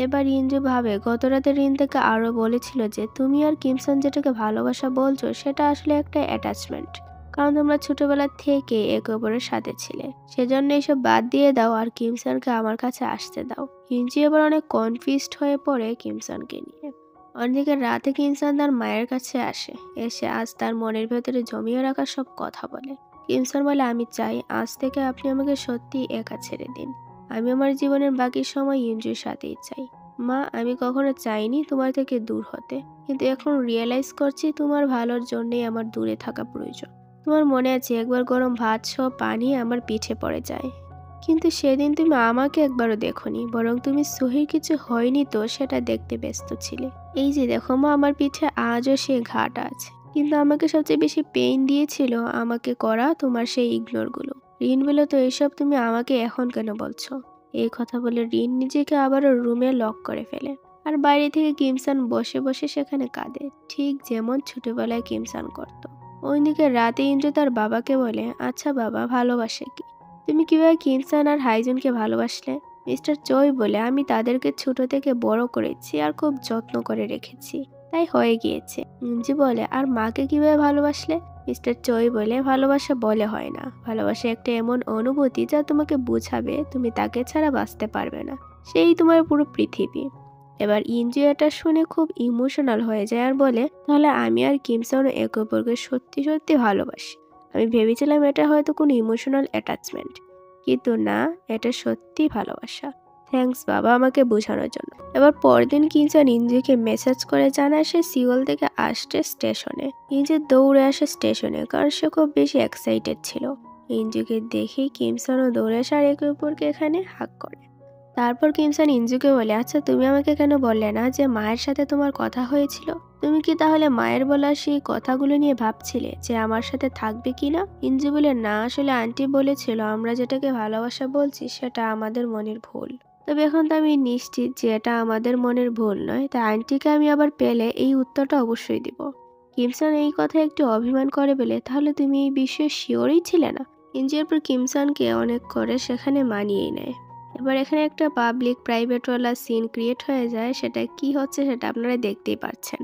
এবার ইঞ্জু ভাবে গত রাতে রিন থেকে আরো বলেছিল যে তুমি আর কিমসান যেটাকে ভালোবাসা বলছো সেটা আসলে একটা অ্যাটাচমেন্ট, কারণ তোমরা ছোটবেলা থেকে একে অপরের সাথে ছিলে। সেজন্য এসব বাদ দিয়ে দাও আর কিমসানকে আমার কাছে আসতে দাও। ইঞ্জু এবার অনেক কনফিউজড হয়ে পড়ে কিমসানকে নিয়ে। অন্যদিকে রাতে কিমসান তার মায়ের কাছে আসে, এসে আজ তার মনের ভেতরে জমিয়ে রাখা সব কথা বলে। কিমসান বলে আমি চাই আজ থেকে আপনি আমাকে সত্যি একা ছেড়ে দিন। আমি আমার জীবনের বাকি সময় ইঞ্জুর সাথেই চাই। মা আমি কখনো চাইনি তোমার থেকে দূর হতে, কিন্তু এখন রিয়েলাইজ করছি তোমার ভালোর জন্যই আমার দূরে থাকা প্রয়োজন। তোমার মনে আছে একবার গরম ভাত সহ পানি আমার পিঠে পড়ে যায়, কিন্তু সেদিন তুমি আমাকে একবারও দেখোনি, বরং তুমি সোহির কিছু হয়নি তো সেটা দেখতে ব্যস্ত ছিলে। এই যে দেখো মা আমার পিঠে আজও সে ঘাট আছে, কিন্তু আমাকে সবচেয়ে বেশি পেইন দিয়েছিল আমাকে করা তোমার সেই ইগনোর গুলো। রিন বলে তো এইসব তুমি আমাকে এখন কেন বলছো? এই কথা বলে রিন নিজেকে আবারও রুমে লক করে ফেলে, আর বাইরে থেকে কিমসান বসে বসে সেখানে কাঁদে, ঠিক যেমন ছোটবেলায় কিমসান করতো। ওইদিকে রাতে ইঞ্জু তার বাবাকে বলে আচ্ছা বাবা ভালোবাসে কি? তুমি কিভাবে কিমসান আর হাইজুনকে ভালোবাসলে? মিস্টার চই বলে আমি তাদেরকে ছোট থেকে বড় করেছি আর খুব যত্ন করে রেখেছি, তাই হয়ে গিয়েছে। ইঞ্জু বলে আর মাকে কিভাবে ভালোবাসলে? মিস্টার চই বলে ভালোবাসা বলে হয় না, ভালোবাসা একটা এমন অনুভূতি যা তোমাকে বোঝাবে তুমি তাকে ছাড়া বাঁচতে পারবে না, সেই তোমার পুরো পৃথিবী। এবার ইঞ্জু এটা শুনে খুব ইমোশনাল হয়ে যায় আর বলে তাহলে আমি আর কিমসান একে অপরকে সত্যি সত্যি ভালোবাসি। আমি ভেবেছিলাম এটা হয়তো কোনো ইমোশনাল অ্যাটাচমেন্ট, কিন্তু না, এটা সত্যি ভালোবাসা। থ্যাঙ্কস বাবা আমাকে বোঝানোর জন্য। এবার পরদিন কিমসান ইঞ্জুকে মেসেজ করে জানায় সে সিওল থেকে আসছে স্টেশনে। ইঞ্জু দৌড়ে আসে স্টেশনে, কারণ সে খুব বেশি এক্সাইটেড ছিল। ইঞ্জুকে দেখে কিমসানও দৌড়ে আসে আর একে অপরকে এখানে হাক করে। তারপর কিমসান ইঞ্জুকে বলে আচ্ছা তুমি আমাকে কেন বললে না যে মায়ের সাথে তোমার কথা হয়েছিল? তুমি কি তাহলে মায়ের বলা সেই কথাগুলো নিয়ে ভাবছিলে যে আমার সাথে থাকবে কিনা? ইঞ্জু বলে না, আসলে আন্টি বলেছিল আমরা যেটাকে ভালোবাসা বলছি সেটা আমাদের মনের ভুল। তবে এখন তো আমি নিশ্চিত যে এটা আমাদের মনের ভুল নয়, তাই আন্টিকে আমি আবার পেলে এই উত্তরটা অবশ্যই দিব। কিমসান এই কথা একটু অভিমান করে বলে তাহলে তুমি এই বিষয়ে শিওরই ছিলে না? ইঞ্জু এরপর কিমসানকে অনেক করে সেখানে মানিয়েই নেয়। এবার এখানে একটা পাবলিক প্রাইভেট ওয়ালা সিন ক্রিয়েট হয়ে যায়, সেটা কি হচ্ছে সেটা আপনারা দেখতেই পাচ্ছেন।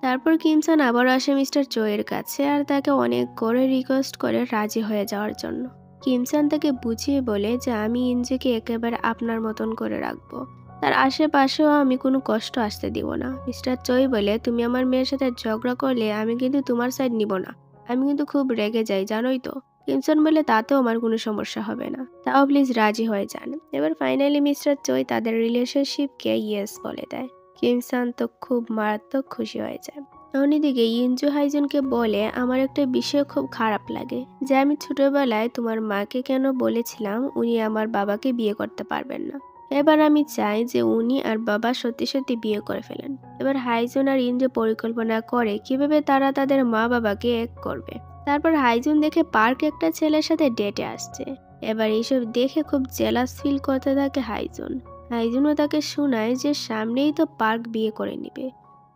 তারপর কিমসান আবারও আসে মিস্টার চোয়ের কাছে আর তাকে অনেক করে রিকোয়েস্ট করে রাজি হয়ে যাওয়ার জন্য। কিমসান তাকে বুঝিয়ে বলে যে আমি ইঞ্জুকে একেবারে আপনার মতন করে রাখবো, তার আশেপাশেও আমি কোনো কষ্ট আসতে দিব না। মিস্টার চই বলে, তুমি আমার মেয়ের সাথে ঝগড়া করলে আমি কিন্তু তোমার সাইড নিব না, আমি কিন্তু খুব রেগে যাই জানোই তো। কিমসান বলে, তাতেও আমার কোনো সমস্যা হবে না, তাও প্লিজ রাজি হয়ে যান। এবার ফাইনালি মিস্টার চই তাদের রিলেশনশিপকে ইয়েস বলে দেয়। কিমসান তো খুব মারাত্মক খুশি হয়ে যায়। অন্যদিকে ইঞ্জু হাইজুনকে বলে, আমার একটা বিষয় খুব খারাপ লাগে যে আমি ছোটবেলায় তোমার মাকে কেন বলেছিলাম উনি আমার বাবাকে বিয়ে করতে পারবেন না। এবার আমি চাই যে উনি আর বাবা সত্যি সত্যি বিয়ে করে ফেলেন। এবার হাইজুন আর ইঞ্জু পরিকল্পনা করে কিভাবে তারা তাদের মা বাবাকে এক করবে। তারপর হাইজুন দেখে পার্ক একটা ছেলের সাথে ডেটে আসছে। এবার এইসব দেখে খুব জেলাস ফিল করতে থাকে হাইজুন। হাইজুনও তাকে শোনায় যে সামনেই তো পার্ক বিয়ে করে নিবে,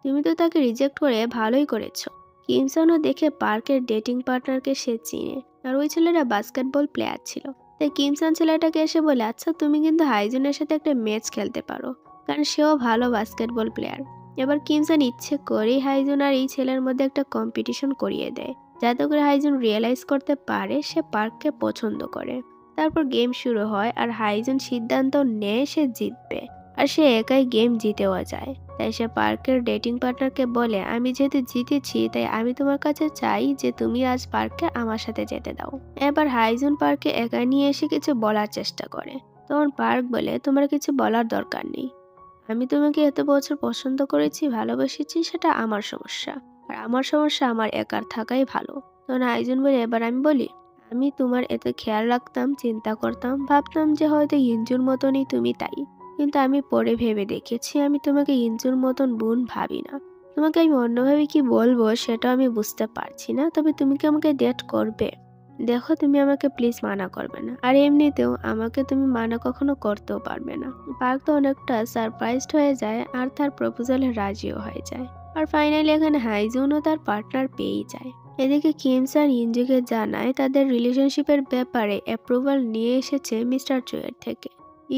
তুমি তো তাকে রিজেক্ট করে ভালোই করেছো। কিমসানও দেখে পার্কের ডেটিং পার্টনারকে সে চিনে, আর ওই ছেলেটা বাস্কেটবল প্লেয়ার ছিল। তাই কিমসান ছেলেটাকে এসে বলে, আচ্ছা তুমি কিন্তু হাইজুনের সাথে একটা ম্যাচ খেলতে পারো, কারণ সেও ভালো বাস্কেটবল প্লেয়ার। এবার কিমসান ইচ্ছে করেই হাইজুন আর এই ছেলের মধ্যে একটা কম্পিটিশন করিয়ে দেয়, যাতে করে হাইজুন রিয়েলাইজ করতে পারে সে পার্ককে পছন্দ করে। তারপর গেম শুরু হয় আর হাইজুন সিদ্ধান্ত নেয় সে জিতবে, আর সে একাই গেম জিতেও যায়। তাই সে পার্কের ডেটিং পার্টনারকে বলে, আমি যেহেতু জিতেছি তাই আমি তোমার কাছে চাই যে তুমি আজ পার্কে আমার সাথে যেতে দাও। এবার হাইজুন পার্কে একা নিয়ে এসে কিছু বলার চেষ্টা করে, তখন পার্ক বলে, তোমার কিছু বলার দরকার নেই, আমি তোমাকে এত বছর পছন্দ করেছি, ভালোবেসেছি, সেটা আমার সমস্যা, আর আমার সমস্যা আমার একার থাকাই ভালো। তখন হাইজুন বলে, এবার আমি বলি, আমি তোমার এত খেয়াল রাখতাম, চিন্তা করতাম, ভাবতাম যে হয়তো ইঞ্জুর মতনই তুমি, তাই কিন্তু আমি পরে ভেবে দেখেছি আমি তোমাকে ইঞ্জুর মতন বোন ভাবি না। তোমাকে আমি অন্যভাবে কি বলবো সেটা আমি বুঝতে পারছি না, তবে তুমি কি আমাকে ডেট করবে? দেখো তুমি আমাকে প্লিজ মানা করবে না, আর এমনিতেও আমাকে তুমি মানা কখনো করতেও পারবে না। পার্ক তো অনেকটা সারপ্রাইজড হয়ে যায় আর তার প্রপোজালে রাজিও হয়ে যায়। আর ফাইনালি এখানে হাইজুনও তার পার্টনার পেয়েই যায়। এদিকে কিমসান ইঞ্জুকে জানায় তাদের রিলেশনশিপের ব্যাপারে অ্যাপ্রুভাল নিয়ে এসেছে মিস্টার চুয়ের থেকে।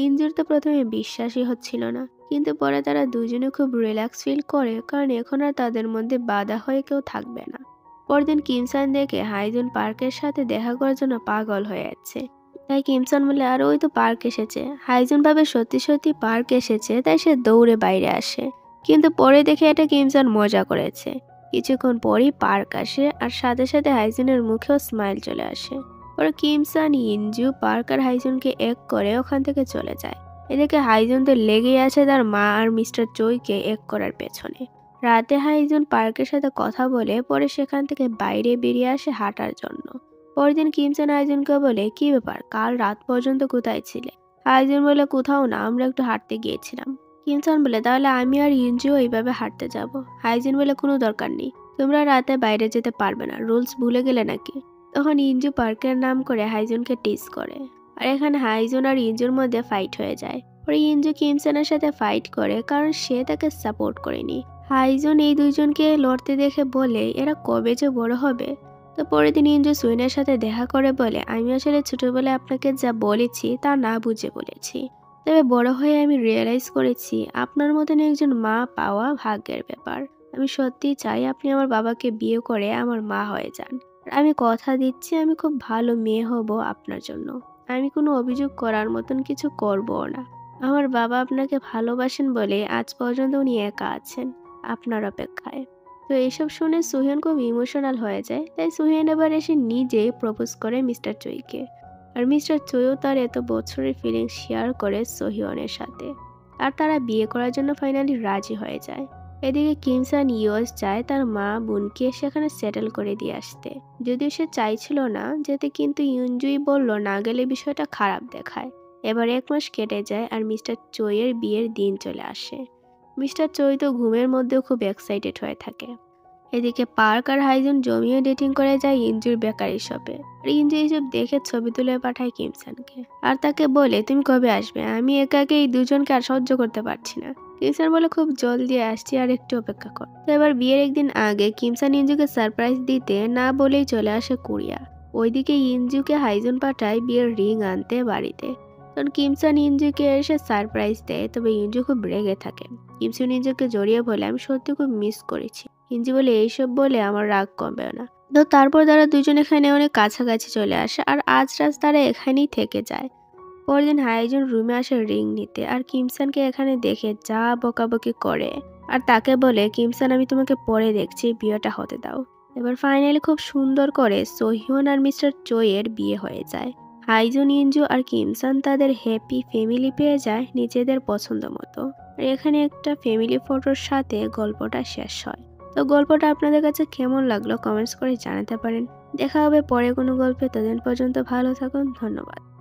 ইঞ্জুর তো প্রথমে বিশ্বাসই হচ্ছিল না, কিন্তু পরে তারা দুজনে খুব রিল্যাক্স ফিল করে, কারণ এখন আর তাদের মধ্যে বাধা হয়ে কেউ থাকবে না। পরদিন কিমসান দেখে হাইজুন পার্কের সাথে দেখা করার জন্য পাগল হয়ে যাচ্ছে। তাই কিমসান বলে, আর ওই তো পার্ক এসেছে। হাইজুন ভাবে সত্যি সত্যি পার্ক এসেছে, তাই সে দৌড়ে বাইরে আসে, কিন্তু পরে দেখে এটা কিমসান মজা করেছে। কিছুক্ষণ পরই পার্ক আসে আর সাথে সাথে হাইজুনের মুখেও স্মাইল চলে আসে। পরে কিমসান, ইঞ্জু, পার্ক আর হাইজুনকে এক করে ওখান থেকে চলে যায়। এদিকে হাইজুন তো লেগেই আছে তার মা আর মিস্টার চইকে এক করার পেছনে। রাতে হাইজুন পার্কের সাথে কথা বলে পরে সেখান থেকে বাইরে বেরিয়ে আসে হাঁটার জন্য। পরদিন কিমসান হাইজুনকে বলে, কি ব্যাপার, কাল রাত পর্যন্ত কোথায় ছিলে? হাইজুন বলে, কোথাও না, আমরা একটু হাঁটতে গিয়েছিলাম। কিমসান বলে, তাহলে আমি আর ইঞ্জু এইভাবে হাঁটতে যাব? হাইজুন বলে, কোনো দরকার নেই, তোমরা রাতে বাইরে যেতে পারবে না, রুলস ভুলে গেলে নাকি? তখন ইঞ্জু পার্কের নাম করে হাইজুনকে টিজ করে, আর এখানে হাইজুন আর ইঞ্জুর মধ্যে ফাইট হয়ে যায়। পরে ইঞ্জু কিমসানের সাথে ফাইট করে, কারণ সে তাকে সাপোর্ট করেনি। হাইজুন এই দুইজনকে লড়তে দেখে বলে, এরা কবে যে বড় হবে। তো পরের দিন ইঞ্জু সুইনের সাথে দেখা করে বলে, আমি আসলে ছোটবেলায় আপনাকে যা বলেছি তা না বুঝে বলেছি, তবে বড় হয়ে আমি রিয়েলাইজ করেছি আপনার মতন একজন মা পাওয়া ভাগ্যের ব্যাপার। আমি সত্যিই চাই আপনি আমার বাবাকে বিয়ে করে আমার মা হয়ে যান। আর আমি কথা দিচ্ছি আমি খুব ভালো মেয়ে হব আপনার জন্য। আমি কোনো অভিযোগ করার মতন কিছু করবও না। আমার বাবা আপনাকে ভালোবাসেন বলে আজ পর্যন্ত উনি একা আছেন আপনার অপেক্ষায়। তো এইসব শুনে সুহেন খুব ইমোশনাল হয়ে যায়। তাই সুহেন এবার এসে নিজেই প্রপোজ করে মিস্টার চইকে। আর মিস্টার চইও তার এত বছরের ফিলিংস শেয়ার করে সোহিয়নের সাথে, আর তারা বিয়ে করার জন্য ফাইনালি রাজি হয়ে যায়। এদিকে কিমসান ইউএস চায় তার মা বোনকে সেখানে সেটেল করে দিয়ে আসতে, যদিও সে চাইছিল না যেতে, কিন্তু ইউনজুই বলল না গেলে বিষয়টা খারাপ দেখায়। এবার 1 মাস কেটে যায় আর মিস্টার চইয়ের বিয়ের দিন চলে আসে। মিস্টার চই তো ঘুমের মধ্যেও খুব এক্সাইটেড হয়ে থাকে। এদিকে পার্ক আর হাইজুন জমিয়ে ডেটিং করে যায় ইঞ্জুর বেকারি শপে। আর ইঞ্জু এইসব দেখে ছবি তুলে পাঠায় কিমসানকে, আর তাকে বলে, তুমি কবে আসবে? আমি একা একা এই দুজনকে আর সহ্য করতে পারছি না। কিমসান বলে, খুব জলদি আসছি, আর একটু অপেক্ষা কর। তো এবার বিয়ের একদিন আগে কিমসান ইঞ্জুকে সারপ্রাইজ দিতে না বলেই চলে আসে কুরিয়া। ওইদিকে ইঞ্জুকে হাইজুন পাঠায় বিয়ের রিং আনতে বাড়িতে। তখন কিমসান ইঞ্জুকে এসে সারপ্রাইজ দেয়, তবে ইঞ্জু খুব রেগে থাকে। কিমসান ইঞ্জুকে জড়িয়ে বলে, আমি সত্যি খুব মিস করেছি, ইঞ্জু বলে এইসব বলে আমার রাগ কমবে না। তো তারপর তারা দুজন এখানে অনেক কাছাকাছি চলে আসে আর আজ রাত তারা এখানেই থেকে যায়। পরদিন হাইজুন রুমে আসে রিং নিতে আর কিমসানকে এখানে দেখে যা বকাবকি করে আর তাকে বলে, কিমসান আমি তোমাকে পরে দেখছি, বিয়েটা হতে দাও। এবার ফাইনালি খুব সুন্দর করে সোহিউন আর মিস্টার চোয়ের বিয়ে হয়ে যায়। হাইজুন, ইনজু আর কিমসান তাদের হ্যাপি ফ্যামিলি পেয়ে যায় নিজেদের পছন্দ মতো। আর এখানে একটা ফ্যামিলি ফটোর সাথে গল্পটা শেষ হয়। তো গল্পটা আপনাদের কাছে কেমন লাগলো কমেন্টস করে জানাতে পারেন। দেখা হবে পরে কোনো গল্পে, ততদিন পর্যন্ত ভালো থাকুন, ধন্যবাদ।